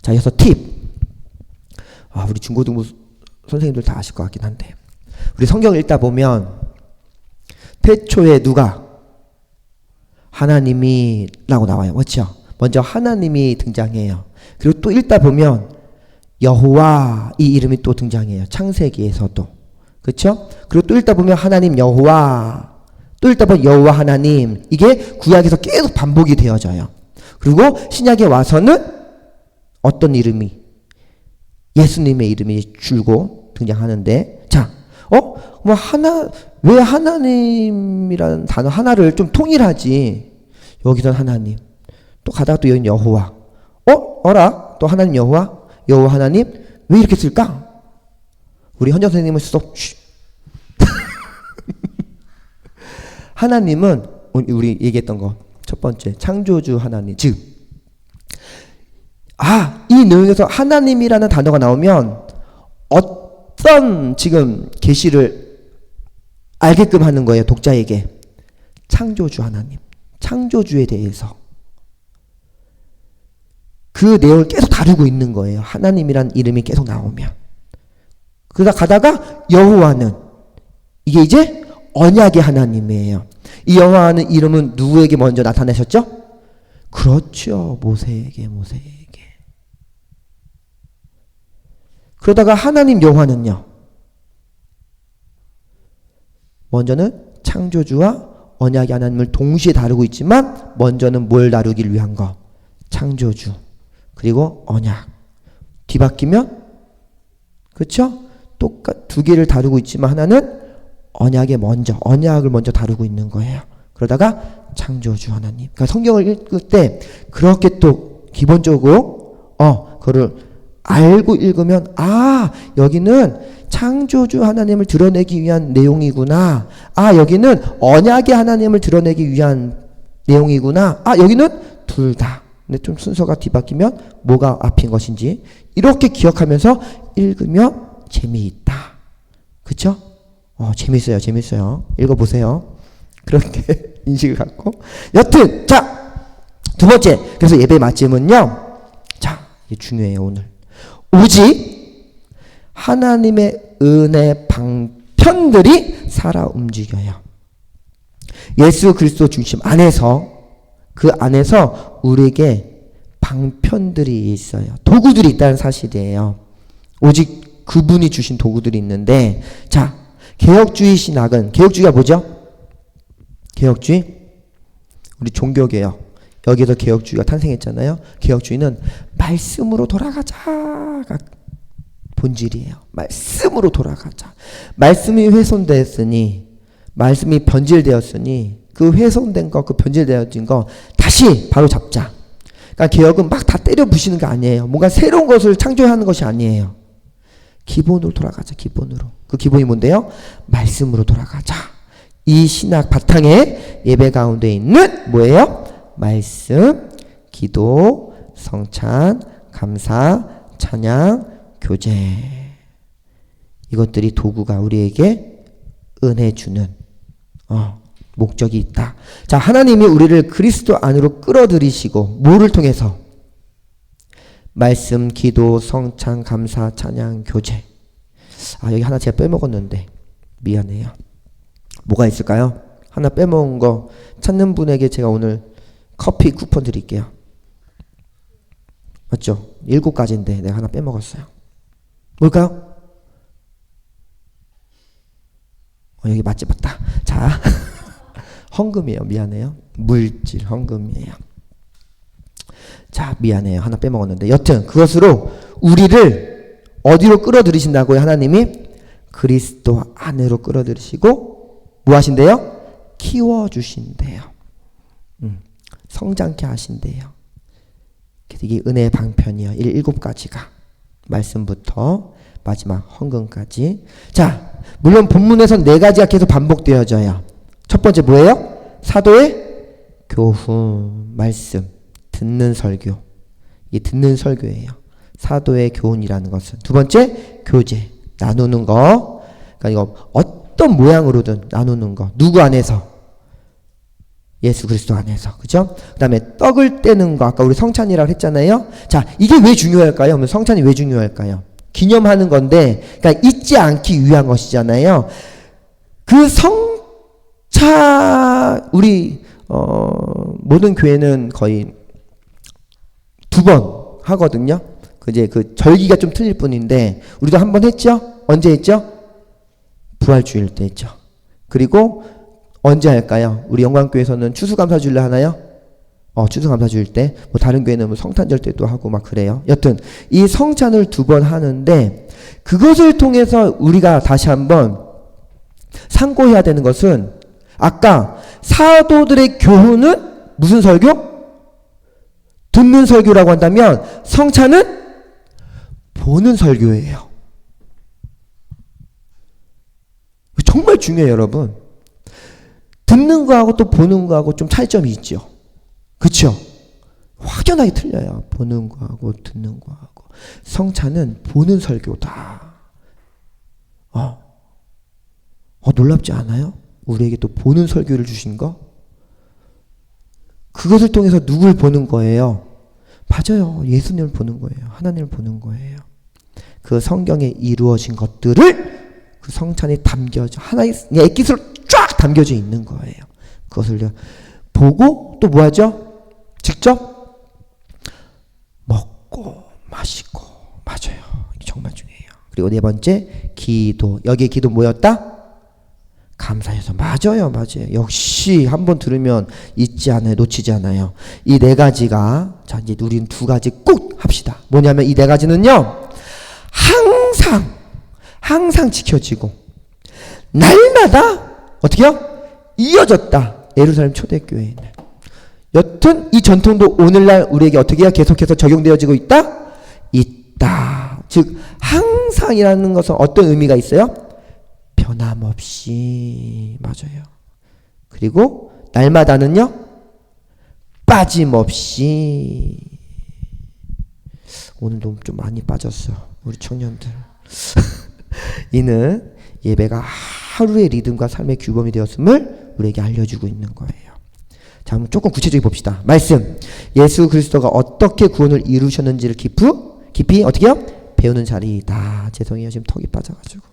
자, 여기서 팁. 우리 중고등부 선생님들 다 아실 것 같긴 한데, 우리 성경을 읽다 보면 태초에 누가? 하나님이라고 나와요. 그렇죠? 먼저 하나님이 등장해요. 그리고 또 읽다 보면 여호와 이 이름이 또 등장해요. 창세기에서도. 그렇죠? 그리고 또 읽다 보면 하나님 여호와, 또 읽다 보면 여호와 하나님, 이게 구약에서 계속 반복이 되어져요. 그리고 신약에 와서는 어떤 이름이? 예수님의 이름이 줄고 등장하는데, 자, 왜 하나님이라는 단어 하나를 좀 통일하지? 여기선 하나님, 또 가다가 또 여긴 여호와, 어라? 또 하나님 여호와, 여호와 하나님, 왜 이렇게 쓸까? 우리 현정 선생님은 스톱. 하나님은 우리 얘기했던 거 첫 번째 창조주 하나님, 즉 이 내용에서 하나님이라는 단어가 나오면 어떤 지금 계시를 알게끔 하는 거예요. 독자에게 창조주 하나님, 창조주에 대해서 그 내용을 계속 다루고 있는 거예요. 하나님이란 이름이 계속 나오면. 그러다 가다가 여호와는, 이게 이제 언약의 하나님이에요. 이 여호와는 이름은 누구에게 먼저 나타나셨죠? 그렇죠. 모세에게. 그러다가 하나님 여호와는요, 먼저는 창조주와 언약의 하나님을 동시에 다루고 있지만 먼저는 뭘 다루길 위한 거? 창조주, 그리고 언약. 뒤바뀌면, 그렇죠? 두 개를 다루고 있지만 하나는 언약을 먼저 다루고 있는 거예요. 그러다가 창조주 하나님. 그러니까 성경을 읽을 때 그렇게 또 기본적으로 그거를 알고 읽으면 여기는 창조주 하나님을 드러내기 위한 내용이구나. 여기는 언약의 하나님을 드러내기 위한 내용이구나. 여기는 둘 다. 근데 좀 순서가 뒤바뀌면 뭐가 앞인 것인지 이렇게 기억하면서 읽으면 재미있다. 그쵸? 재밌어요. 읽어보세요. 그렇게 인식을 갖고. 여튼, 자, 두 번째. 그래서 예배 마침은요. 자, 이게 중요해요, 오늘. 오직 하나님의 은혜 방편들이 살아 움직여요. 예수 그리스도 중심 안에서, 그 안에서 우리에게 방편들이 있어요. 도구들이 있다는 사실이에요. 오직 그분이 주신 도구들이 있는데, 자, 개혁주의 신학은, 개혁주의가 뭐죠? 개혁주의? 우리 종교개혁. 여기에서 개혁주의가 탄생했잖아요. 개혁주의는 말씀으로 돌아가자가 본질이에요. 말씀으로 돌아가자. 말씀이 훼손되었으니, 말씀이 변질되었으니 그 훼손된 거, 그 변질되어진 거 다시 바로 잡자. 그러니까 개혁은 막 다 때려 부시는 게 아니에요. 뭔가 새로운 것을 창조하는 것이 아니에요. 기본으로 돌아가자. 기본으로. 그 기본이 뭔데요? 말씀으로 돌아가자. 이 신학 바탕에 예배 가운데 있는 뭐예요? 말씀, 기도, 성찬, 감사, 찬양, 교제. 이것들이 도구가 우리에게 은혜 주는 목적이 있다. 자, 하나님이 우리를 그리스도 안으로 끌어들이시고 뭐를 통해서? 말씀, 기도, 성찬, 감사, 찬양, 교제. 여기 하나 제가 빼먹었는데 미안해요. 뭐가 있을까요? 하나 빼먹은 거 찾는 분에게 제가 오늘 커피 쿠폰 드릴게요. 맞죠? 7가지인데 내가 하나 빼먹었어요. 뭘까요? 여기 맛집 맞다. 자, 헌금이에요. 미안해요. 물질 헌금이에요. 자, 미안해요. 하나 빼먹었는데 여튼 그것으로 우리를 어디로 끌어들이신다고요? 하나님이 그리스도 안으로 끌어들이시고 뭐 하신대요? 키워주신대요. 성장케 하신대요. 그래서 이게 은혜의 방편이요. 7가지가. 말씀부터 마지막 헌금까지. 자, 물론 본문에선 4가지가 계속 반복되어져요. 첫 번째 뭐예요? 사도의 교훈, 말씀, 듣는 설교. 이게 듣는 설교예요. 사도의 교훈이라는 것은. 두 번째, 교제, 나누는 거. 그러니까 이거 어떤 모양으로든 나누는 거. 누구 안에서? 예수 그리스도 안에서. 그죠? 그 다음에 떡을 떼는 거. 아까 우리 성찬이라고 했잖아요. 자, 이게 왜 중요할까요? 그러면 성찬이 왜 중요할까요? 기념하는 건데, 그러니까 잊지 않기 위한 것이잖아요. 그 성찬, 우리 모든 교회는 거의 2번 하거든요. 이제 그 절기가 좀 틀릴 뿐인데, 우리도 한 번 했죠? 언제 했죠? 부활주일 때 했죠. 그리고 언제 할까요? 우리 영광교회에서는 추수감사주일날 하나요? 추수감사주일 때. 뭐 다른 교회는 뭐 성탄절 때도 하고 막 그래요. 여튼 이 성찬을 2번 하는데, 그것을 통해서 우리가 다시 한번 상고해야 되는 것은, 아까 사도들의 교훈은 무슨 설교? 듣는 설교라고 한다면, 성찬은 보는 설교예요. 정말 중요해요, 여러분. 듣는 거하고 또 보는 거하고 좀 차이점이 있죠. 그쵸? 확연하게 틀려요. 보는 거하고 듣는 거하고. 성찬은 보는 설교다. 놀랍지 않아요? 우리에게 또 보는 설교를 주신 거? 그것을 통해서 누굴 보는 거예요? 맞아요. 예수님을 보는 거예요. 하나님을 보는 거예요. 그 성경에 이루어진 것들을 그 성찬에 담겨져, 하나의 액기스로 쫙 담겨져 있는 거예요. 그것을 보고 또 뭐하죠? 직접 먹고 마시고. 맞아요. 이게 정말 중요해요. 그리고 4번째, 기도. 여기에 기도 뭐였다? 감사해서. 맞아요. 역시 한번 들으면 잊지 않아요. 놓치지 않아요. 이 4가지가, 자, 이제 우린 2가지 꼭 합시다. 뭐냐면 이 4가지는요, 항상 지켜지고, 날마다 어떻게요? 이어졌다. 예루살렘 초대교회는. 여튼 이 전통도 오늘날 우리에게 어떻게 해야 계속해서 적용되어지고 있다? 있다. 즉 항상이라는 것은 어떤 의미가 있어요? 변함없이. 맞아요. 그리고 날마다는요, 빠짐없이. 오늘도 좀 많이 빠졌어, 우리 청년들. 이는 예배가 하루의 리듬과 삶의 규범이 되었음을 우리에게 알려주고 있는 거예요. 자, 한번 조금 구체적으로 봅시다. 말씀. 예수 그리스도가 어떻게 구원을 이루셨는지를 깊이 어떻게 해요? 배우는 자리이다. 죄송해요. 지금 턱이 빠져가지고.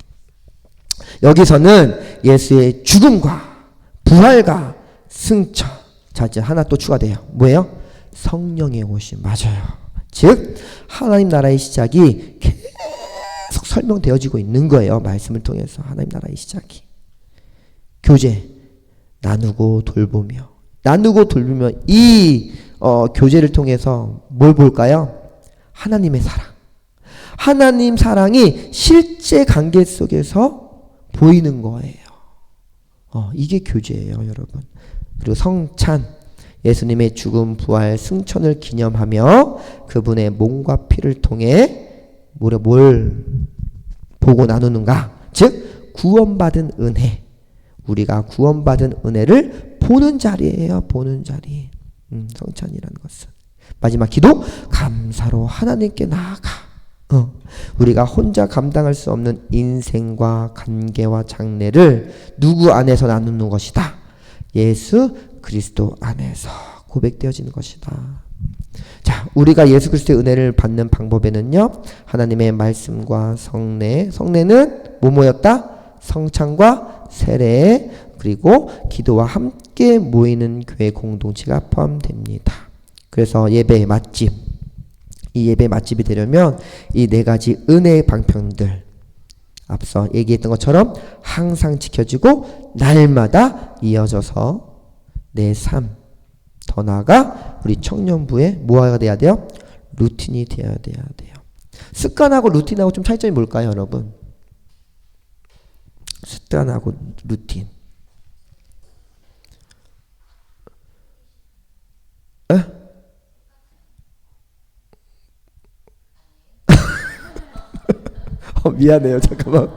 여기서는 예수의 죽음과 부활과 승천. 자, 이제 하나 또 추가돼요. 뭐예요? 성령의 오심. 맞아요. 즉 하나님 나라의 시작이 계속 설명되어지고 있는 거예요. 말씀을 통해서 하나님 나라의 시작이. 교제, 나누고 돌보며 이 교제를 통해서 뭘 볼까요? 하나님의 사랑. 하나님 사랑이 실제 관계 속에서 보이는 거예요. 이게 교제예요, 여러분. 그리고 성찬, 예수님의 죽음, 부활, 승천을 기념하며 그분의 몸과 피를 통해 뭘 보고 나누는가? 즉 구원받은 은혜. 우리가 구원받은 은혜를 보는 자리예요. 보는 자리. 성찬이라는 것은. 마지막 기도, 감사로 하나님께 나아가. 우리가 혼자 감당할 수 없는 인생과 관계와 장래를 누구 안에서 나누는 것이다? 예수 그리스도 안에서 고백되어지는 것이다. 자, 우리가 예수 그리스도의 은혜를 받는 방법에는요, 하나님의 말씀과 성례는 뭐였다? 성찬과 세례, 그리고 기도와 함께 모이는 교회 공동체가 포함됩니다. 그래서 예배 맛집, 이 예배 맛집이 되려면 이 4가지 은혜의 방편들, 앞서 얘기했던 것처럼 항상 지켜지고 날마다 이어져서 내 삶, 더 나아가 우리 청년부에 뭐가 돼야 돼요? 루틴이 돼야 돼요. 습관하고 루틴하고 좀 차이점이 뭘까요, 여러분? 습관하고 루틴. 미안해요. 잠깐만.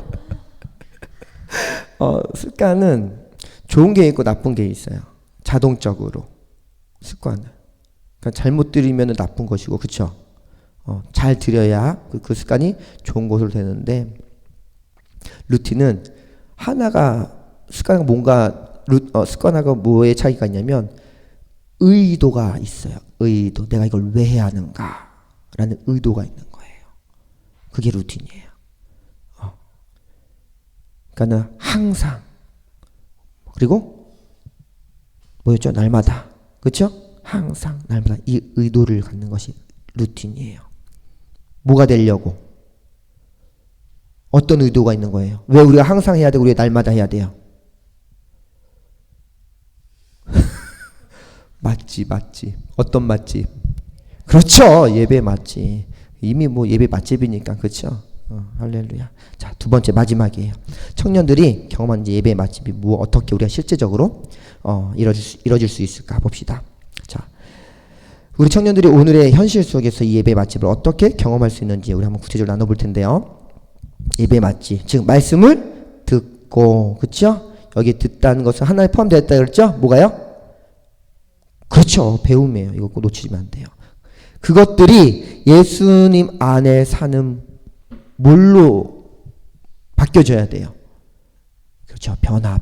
습관은 좋은 게 있고 나쁜 게 있어요. 자동적으로 습관은. 그러니까 잘못 들이면 나쁜 것이고, 그렇죠? 잘 들여야 그 습관이 좋은 것으로 되는데, 루틴은 하나가 습관과 뭔가 습관하고 뭐의 차이가 있냐면 의도가 있어요. 의도. 내가 이걸 왜 해야 하는가라는 의도가 있는 거예요. 그게 루틴이에요. 그러니까는 항상, 그리고 뭐였죠? 날마다. 그렇죠? 항상 날마다 이 의도를 갖는 것이 루틴이에요. 뭐가 되려고? 어떤 의도가 있는 거예요? 왜 우리가 항상 해야 되고 왜 날마다 해야 돼요? 맛집. 어떤 맛집? 그렇죠. 예배 맛집. 이미 뭐 예배 맛집이니까. 그렇죠? 할렐루야. 자, 두 번째 마지막이에요. 청년들이 경험한 이제 예배 맛집이 뭐 어떻게 우리가 실제적으로 이뤄질 수 있을까 봅시다. 자, 우리 청년들이 오늘의 현실 속에서 이 예배 맛집을 어떻게 경험할 수 있는지 우리 한번 구체적으로 나눠볼 텐데요. 예배 맛집, 즉 말씀을 듣고, 그렇죠? 여기 듣다는 것은 하나에 포함되어 있다 그랬죠? 뭐가요? 그렇죠. 배움이에요. 이거 꼭 놓치면 안 돼요. 그것들이 예수님 안에 사는 뭘로 바뀌어져야 돼요? 그렇죠. 변화.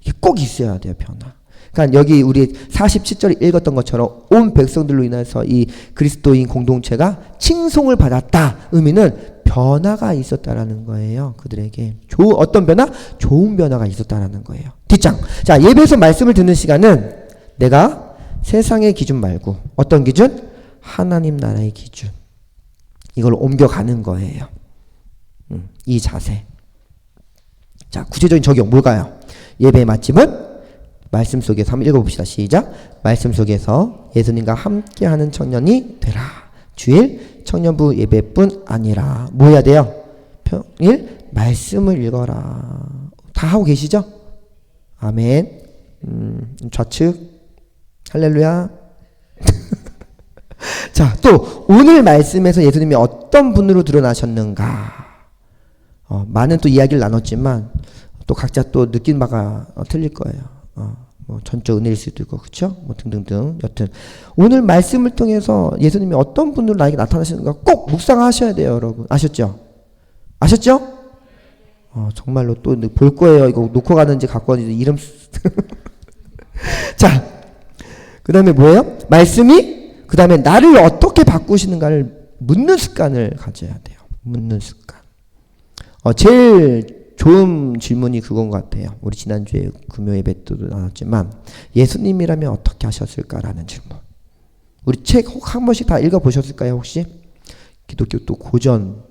이게 꼭 있어야 돼요. 변화. 그러니까 여기 우리 47절에 읽었던 것처럼 온 백성들로 인해서 이 그리스도인 공동체가 칭송을 받았다. 의미는 변화가 있었다라는 거예요. 그들에게 어떤 변화? 좋은 변화가 있었다라는 거예요. 뒷장. 자, 예배에서 말씀을 듣는 시간은 내가 세상의 기준 말고 어떤 기준? 하나님 나라의 기준. 이걸 옮겨가는 거예요. 이 자세. 자, 구체적인 적용 뭘까요? 예배의 맛집은 말씀 속에서 한번 읽어봅시다. 시작. 말씀 속에서 예수님과 함께하는 청년이 되라. 주일 청년부 예배뿐 아니라 뭐 해야 돼요? 평일 말씀을 읽어라. 다 하고 계시죠? 아멘. 좌측. 할렐루야. 자, 또 오늘 말씀에서 예수님이 어떤 분으로 드러나셨는가. 많은 또 이야기를 나눴지만 또 각자 또 느낀 바가 틀릴 거예요. 뭐 전적 은혜일 수도 있고, 그렇죠? 뭐 등등등. 여튼 오늘 말씀을 통해서 예수님이 어떤 분으로 나에게 나타나시는가 꼭 묵상하셔야 돼요, 여러분. 아셨죠? 정말로 또 볼 거예요. 이거 놓고 가는지 갖고 가는지 이름. 자, 그 다음에 뭐예요? 말씀이 그 다음에 나를 어떻게 바꾸시는가를 묻는 습관을 가져야 돼요. 묻는 습관. 제일 좋은 질문이 그건 것 같아요. 우리 지난주에 금요 예배 때도 나눴지만 예수님이라면 어떻게 하셨을까라는 질문. 우리 책 혹 한 번씩 다 읽어보셨을까요 혹시? 기독교 또 고전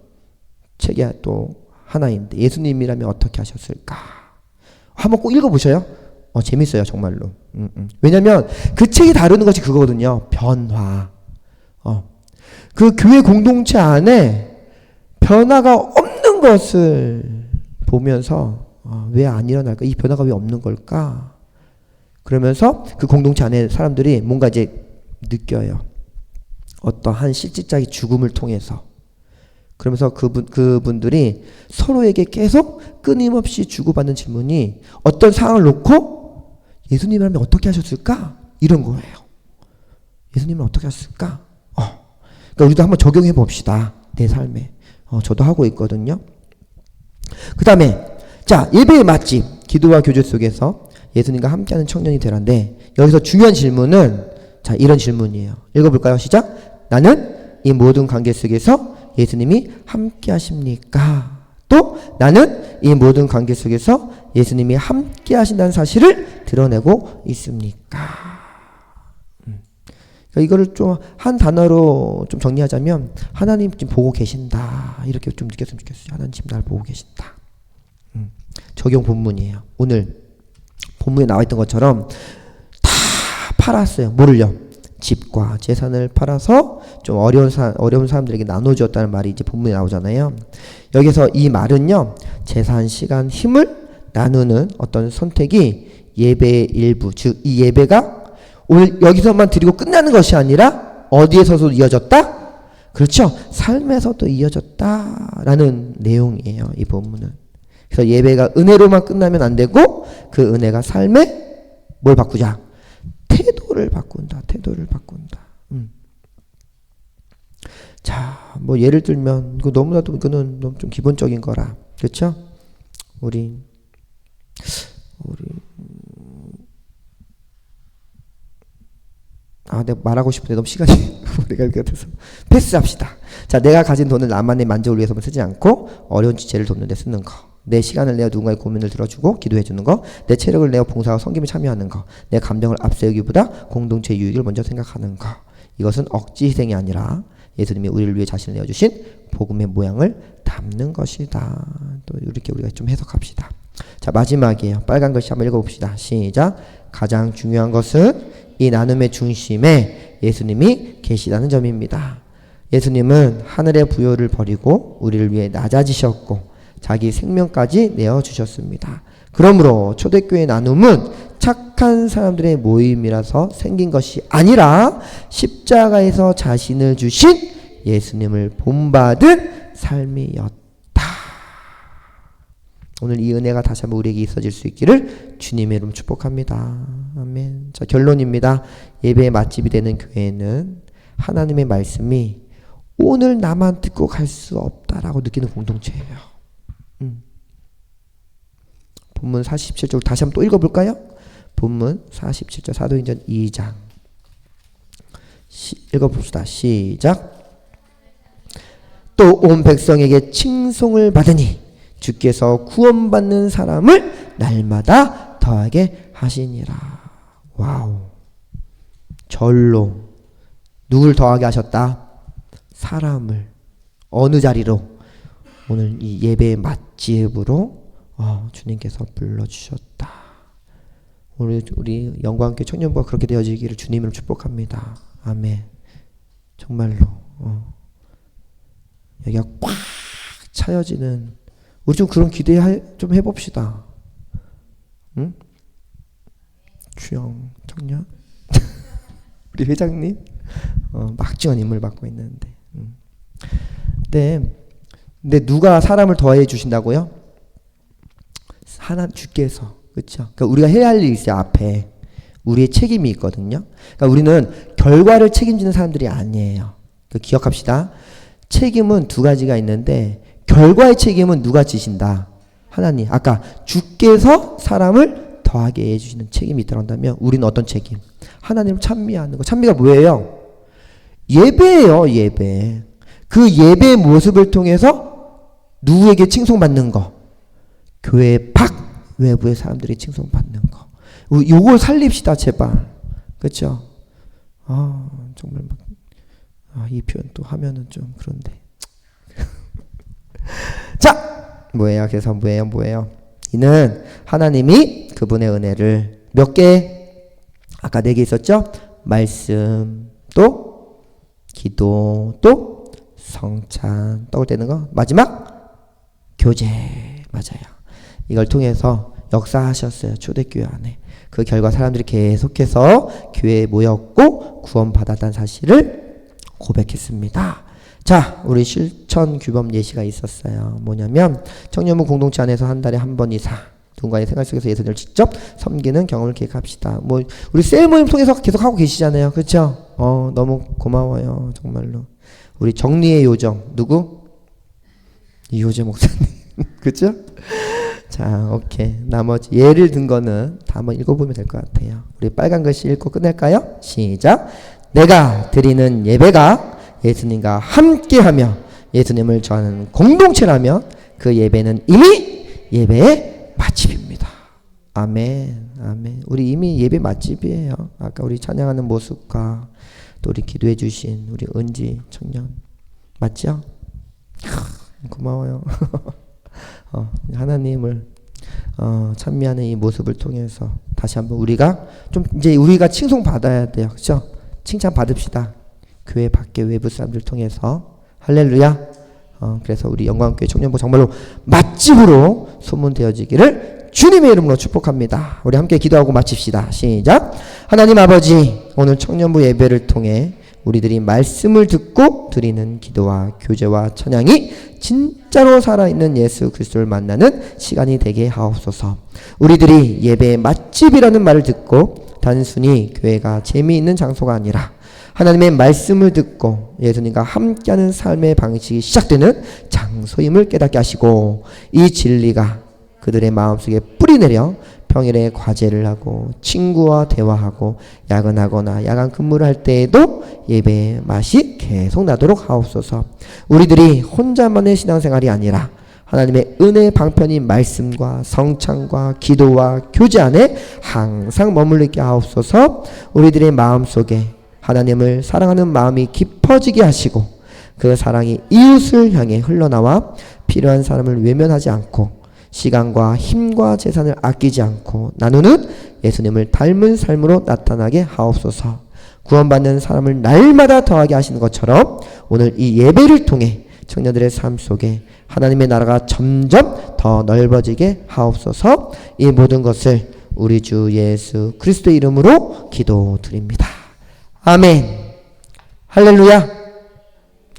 책이 또 하나인데 예수님이라면 어떻게 하셨을까? 한번 꼭 읽어보셔요. 재밌어요 정말로. 왜냐면 그 책이 다루는 것이 그거거든요. 변화. 그 교회 공동체 안에 변화가 없는 것을 보면서 왜 안 일어날까? 이 변화가 왜 없는 걸까? 그러면서 그 공동체 안에 사람들이 뭔가 이제 느껴요. 어떠한 실질적인 죽음을 통해서. 그러면서 그분들이 서로에게 계속 끊임없이 주고받는 질문이 어떤 상황을 놓고 예수님이라면 어떻게 하셨을까? 이런 거예요. 예수님은 어떻게 하셨을까? 그러니까 우리도 한번 적용해 봅시다. 내 삶에. 저도 하고 있거든요. 그 다음에 자, 예배의 맛집, 기도와 교제 속에서 예수님과 함께하는 청년이 되란데 여기서 중요한 질문은 자, 이런 질문이에요. 읽어볼까요? 시작. 나는 이 모든 관계 속에서 예수님이 함께 하십니까? 또 나는 이 모든 관계 속에서 예수님이 함께 하신다는 사실을 드러내고 있습니까? 그러니까 이거를 좀 한 단어로 좀 정리하자면 하나님 지금 보고 계신다. 이렇게 좀 느꼈으면 좋겠어요. 하나님 지금 날 보고 계신다. 적용 본문이에요. 오늘 본문에 나와 있던 것처럼 다 팔았어요. 뭐를요? 집과 재산을 팔아서 좀 어려운 사람들에게 나눠주었다는 말이 이제 본문에 나오잖아요. 여기서 이 말은요, 재산, 시간, 힘을 나누는 어떤 선택이 예배의 일부, 즉 이 예배가 오늘 여기서만 드리고 끝나는 것이 아니라 어디에서도 이어졌다? 그렇죠? 삶에서도 이어졌다라는 내용이에요. 이 본문은. 그래서 예배가 은혜로만 끝나면 안 되고 그 은혜가 삶에 뭘 바꾸자? 태도를 바꾼다. 태도를 바꾼다. 자, 뭐 예를 들면 이거 너무나도 이거는 너무 좀 기본적인 거라. 그렇죠? 우리 내가 말하고 싶은데 너무 시간이 우리가 이렇게 돼서 패스합시다. 자, 내가 가진 돈을 나만의 만족을 위해서만 쓰지 않고 어려운 지체를 돕는 데 쓰는 거. 내 시간을 내어 누군가의 고민을 들어주고 기도해 주는 거. 내 체력을 내어 봉사와 섬김에 참여하는 거. 내 감정을 앞세우기보다 공동체의 유익을 먼저 생각하는 거. 이것은 억지 희생이 아니라 예수님이 우리를 위해 자신을 내어주신 복음의 모양을 담는 것이다. 또 이렇게 우리가 좀 해석합시다. 자, 마지막이에요. 빨간 글씨 한번 읽어봅시다. 시작. 가장 중요한 것은 이 나눔의 중심에 예수님이 계시다는 점입니다. 예수님은 하늘의 부요를 버리고 우리를 위해 낮아지셨고 자기 생명까지 내어주셨습니다. 그러므로 초대교회 나눔은 착한 사람들의 모임이라서 생긴 것이 아니라 십자가에서 자신을 주신 예수님을 본받은 삶이었다. 오늘 이 은혜가 다시 한번 우리에게 있어질 수 있기를 주님의 이름으로 축복합니다. 아멘. 자, 결론입니다. 예배의 맛집이 되는 교회는 하나님의 말씀이 오늘 나만 듣고 갈 수 없다라고 느끼는 공동체예요. 본문 47절 다시 한번 또 읽어볼까요? 본문 47절 사도행전 2장 읽어봅시다. 시작. 또 온 백성에게 칭송을 받으니 주께서 구원받는 사람을 날마다 더하게 하시니라. 와우. 절로 누굴 더하게 하셨다? 사람을. 어느 자리로? 오늘 이 예배의 맛집으로 주님께서 불러주셨다. 우리 영광교회 청년부가 그렇게 되어지기를 주님으로 축복합니다. 아멘. 정말로 여기가 꽉 차여지는 우리 좀 그런 기대 좀 해봅시다. 응? 주영 청년 우리 회장님 막중한 임무를 맡고 있는데 근데 누가 사람을 더해 주신다고요? 하나님 주께서. 그렇죠? 그러니까 우리가 해야 할 일이 있어요. 앞에 우리의 책임이 있거든요. 그러니까 우리는 결과를 책임지는 사람들이 아니에요. 기억합시다. 책임은 두 가지가 있는데 결과의 책임은 누가 지신다? 하나님. 아까 주께서 사람을 더하게 해주시는 책임이 있다고 한다면 우리는 어떤 책임? 하나님을 찬미하는 거. 찬미가 뭐예요? 예배예요. 예배. 그 예배의 모습을 통해서 누구에게 칭송받는 거? 교회 밖 외부의 사람들이 칭송받는 거. 요걸 살립시다 제발. 그렇죠? 정말 이 표현 또 하면은 좀 그런데. 자, 뭐예요? 그래서 뭐예요? 이는 하나님이 그분의 은혜를 몇 개? 아까 4개 있었죠? 말씀, 또 기도, 또 성찬, 떡을 떼는 거. 마지막 교제. 맞아요. 이걸 통해서 역사하셨어요. 초대교회 안에. 그 결과 사람들이 계속해서 교회에 모였고 구원받았다는 사실을 고백했습니다. 자, 우리 실천 규범 예시가 있었어요. 뭐냐면 청년부 공동체 안에서 한 달에 한 번 이상 누군가의 생활 속에서 예수님을 직접 섬기는 경험을 계획합시다. 우리 셀 모임 통해서 계속 하고 계시잖아요. 그렇죠? 너무 고마워요. 정말로. 우리 정리의 요정 누구? 이효재 목사님. 그렇죠? 자, 오케이. 나머지 예를 든 거는 다 한번 읽어보면 될 것 같아요. 우리 빨간 글씨 읽고 끝낼까요? 시작. 내가 드리는 예배가 예수님과 함께하며 예수님을 전하는 공동체라면 그 예배는 이미 예배의 맛집입니다. 아멘. 아멘. 우리 이미 예배 맛집이에요. 아까 우리 찬양하는 모습과 또 우리 기도해 주신 우리 은지 청년 맞죠? 고마워요. 하나님을 찬미하는 이 모습을 통해서 다시 한번 우리가 좀 이제 우리가 칭송 받아야 돼요. 그렇죠? 칭찬 받읍시다. 교회 밖에 외부 사람들 통해서. 할렐루야. 그래서 우리 영광교회 청년부 정말로 맛집으로 소문되어지기를 주님의 이름으로 축복합니다. 우리 함께 기도하고 마칩시다. 시작. 하나님 아버지, 오늘 청년부 예배를 통해 우리들이 말씀을 듣고 드리는 기도와 교제와 찬양이 진짜로 살아있는 예수 그리스도를 만나는 시간이 되게 하옵소서. 우리들이 예배의 맛집이라는 말을 듣고 단순히 교회가 재미있는 장소가 아니라 하나님의 말씀을 듣고 예수님과 함께하는 삶의 방식이 시작되는 장소임을 깨닫게 하시고, 이 진리가 그들의 마음속에 뿌리내려 평일에 과제를 하고 친구와 대화하고 야근하거나 야간 근무를 할 때에도 예배의 맛이 계속 나도록 하옵소서. 우리들이 혼자만의 신앙생활이 아니라 하나님의 은혜의 방편인 말씀과 성찬과 기도와 교제 안에 항상 머물러 있게 하옵소서. 우리들의 마음속에 하나님을 사랑하는 마음이 깊어지게 하시고, 그 사랑이 이웃을 향해 흘러나와 필요한 사람을 외면하지 않고 시간과 힘과 재산을 아끼지 않고 나누는 예수님을 닮은 삶으로 나타나게 하옵소서. 구원받는 사람을 날마다 더하게 하시는 것처럼 오늘 이 예배를 통해 청년들의 삶 속에 하나님의 나라가 점점 더 넓어지게 하옵소서. 이 모든 것을 우리 주 예수 그리스도의 이름으로 기도드립니다. 아멘. 할렐루야.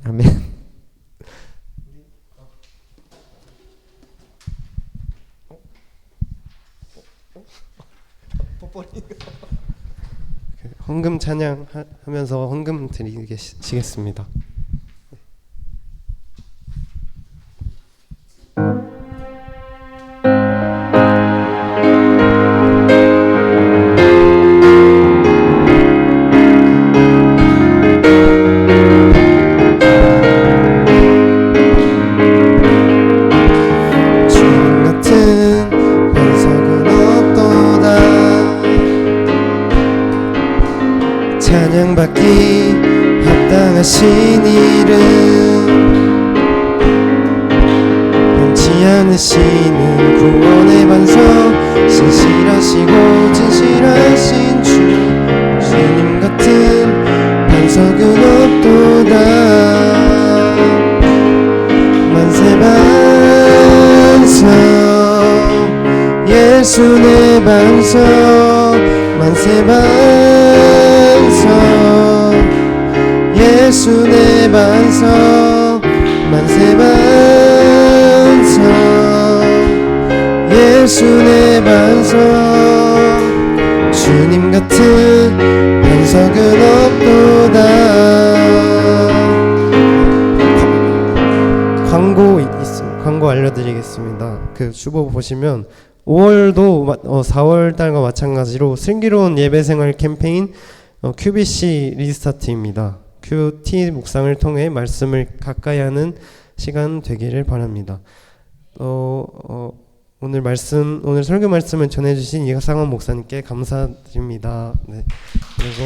아멘. 헌금 찬양 하면서 헌금 드리겠습니다. 찬양받기 합당하신 이름, 변치 않으시는 구원의 반석, 신실하시고 진실하신 주님 같은 반석은 없도다. 만세 반석 예수 내 반석, 만세 반석 예수 내 반석, 만세 반석 예수 내 반석, 주님 같은 반석은 없도다. 광고 알려드리겠습니다. 그 주보 보시면 5월도 4월달과 마찬가지로 슬기로운 예배생활 캠페인 QBC 리스타트입니다. QT 묵상을 통해 말씀을 가까이 하는 시간 되기를 바랍니다. 오늘 설교 말씀을 전해주신 이상원 목사님께 감사드립니다. 네. 그리고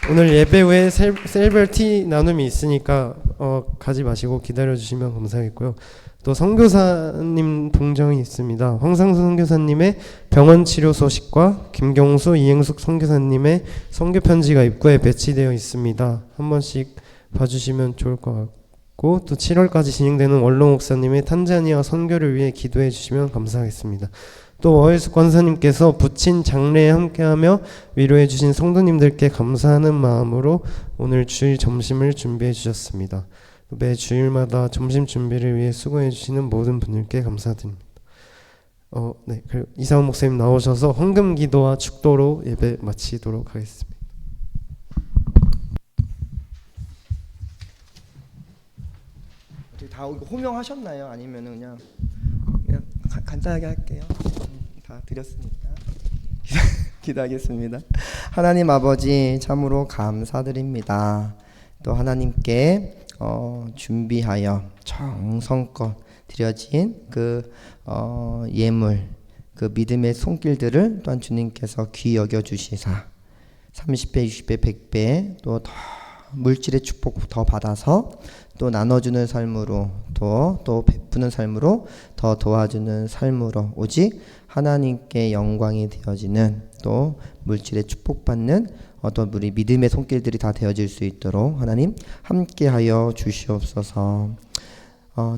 오늘 예배 후에 셀별 티 나눔이 있으니까 가지 마시고 기다려주시면 감사하겠고요. 또 선교사님 동정이 있습니다. 황상수 선교사님의 병원 치료 소식과 김경수 이행숙 선교사님의 선교 편지가 입구에 배치되어 있습니다. 한 번씩 봐주시면 좋을 것 같고, 또 7월까지 진행되는 원로 목사님의 탄자니아 선교를 위해 기도해 주시면 감사하겠습니다. 또 어혜숙 권사님께서 부친 장례에 함께하며 위로해 주신 성도님들께 감사하는 마음으로 오늘 주일 점심을 준비해 주셨습니다. 매 주일마다 점심 준비를 위해 수고해 주시는 모든 분들께 감사드립니다. 네, 그리고 이상원 목사님 나오셔서 헌금 기도와 축도로 예배 마치도록 하겠습니다. 다 호명하셨나요? 아니면 그냥 간단하게 할게요. 다 드렸으니까 기도하겠습니다. 하나님 아버지, 참으로 감사드립니다. 또 하나님께 준비하여 정성껏 드려진 그 예물, 그 믿음의 손길들을 또한 주님께서 귀히 여겨 주시사 30배, 60배, 100배 또 더 물질의 축복 더 받아서 또 나눠주는 삶으로 또 베푸는 삶으로 더 도와주는 삶으로 오직 하나님께 영광이 되어지는 또 물질의 축복받는 어떤 우리 믿음의 손길들이 다 되어질 수 있도록 하나님 함께하여 주시옵소서.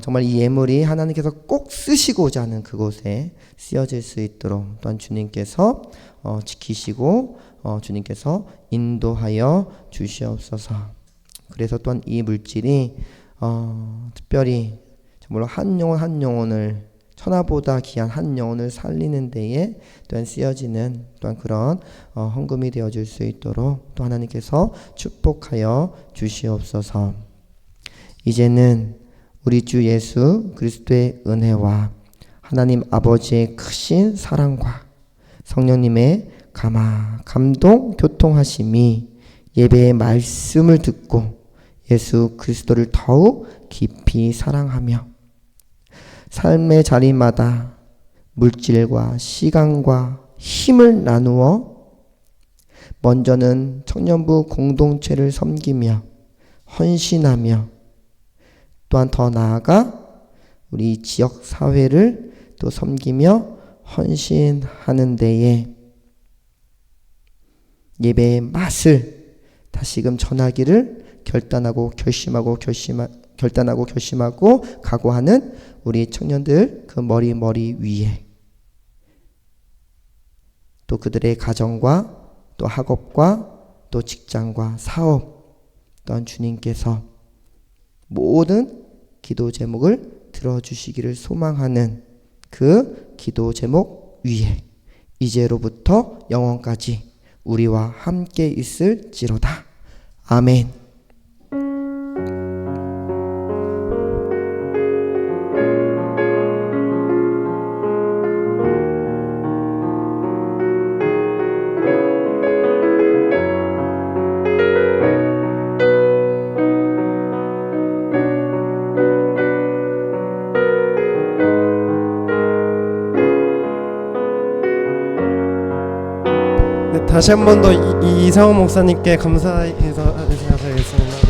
정말 이 예물이 하나님께서 꼭 쓰시고자 하는 그곳에 쓰여질 수 있도록 또한 주님께서 지키시고 주님께서 인도하여 주시옵소서. 그래서 또한 이 물질이 특별히 정말로 한 영혼 한 영혼을 천하보다 귀한 한 영혼을 살리는 데에 또한 쓰여지는 또한 그런 헌금이 되어줄 수 있도록 또 하나님께서 축복하여 주시옵소서. 이제는 우리 주 예수 그리스도의 은혜와 하나님 아버지의 크신 사랑과 성령님의 감동 교통하심이 예배의 말씀을 듣고 예수 그리스도를 더욱 깊이 사랑하며 삶의 자리마다 물질과 시간과 힘을 나누어 먼저는 청년부 공동체를 섬기며 헌신하며 또한 더 나아가 우리 지역 사회를 또 섬기며 헌신하는 데에 예배의 맛을 다시금 전하기를 결단하고 각오하는 우리 청년들 그 머리 위에 또 그들의 가정과 또 학업과 또 직장과 사업 또한 주님께서 모든 기도 제목을 들어주시기를 소망하는 그 기도 제목 위에 이제로부터 영원까지 우리와 함께 있을지로다. 아멘. 네, 다시 한 번 더 이상호 목사님께 감사해서 인사드리겠습니다.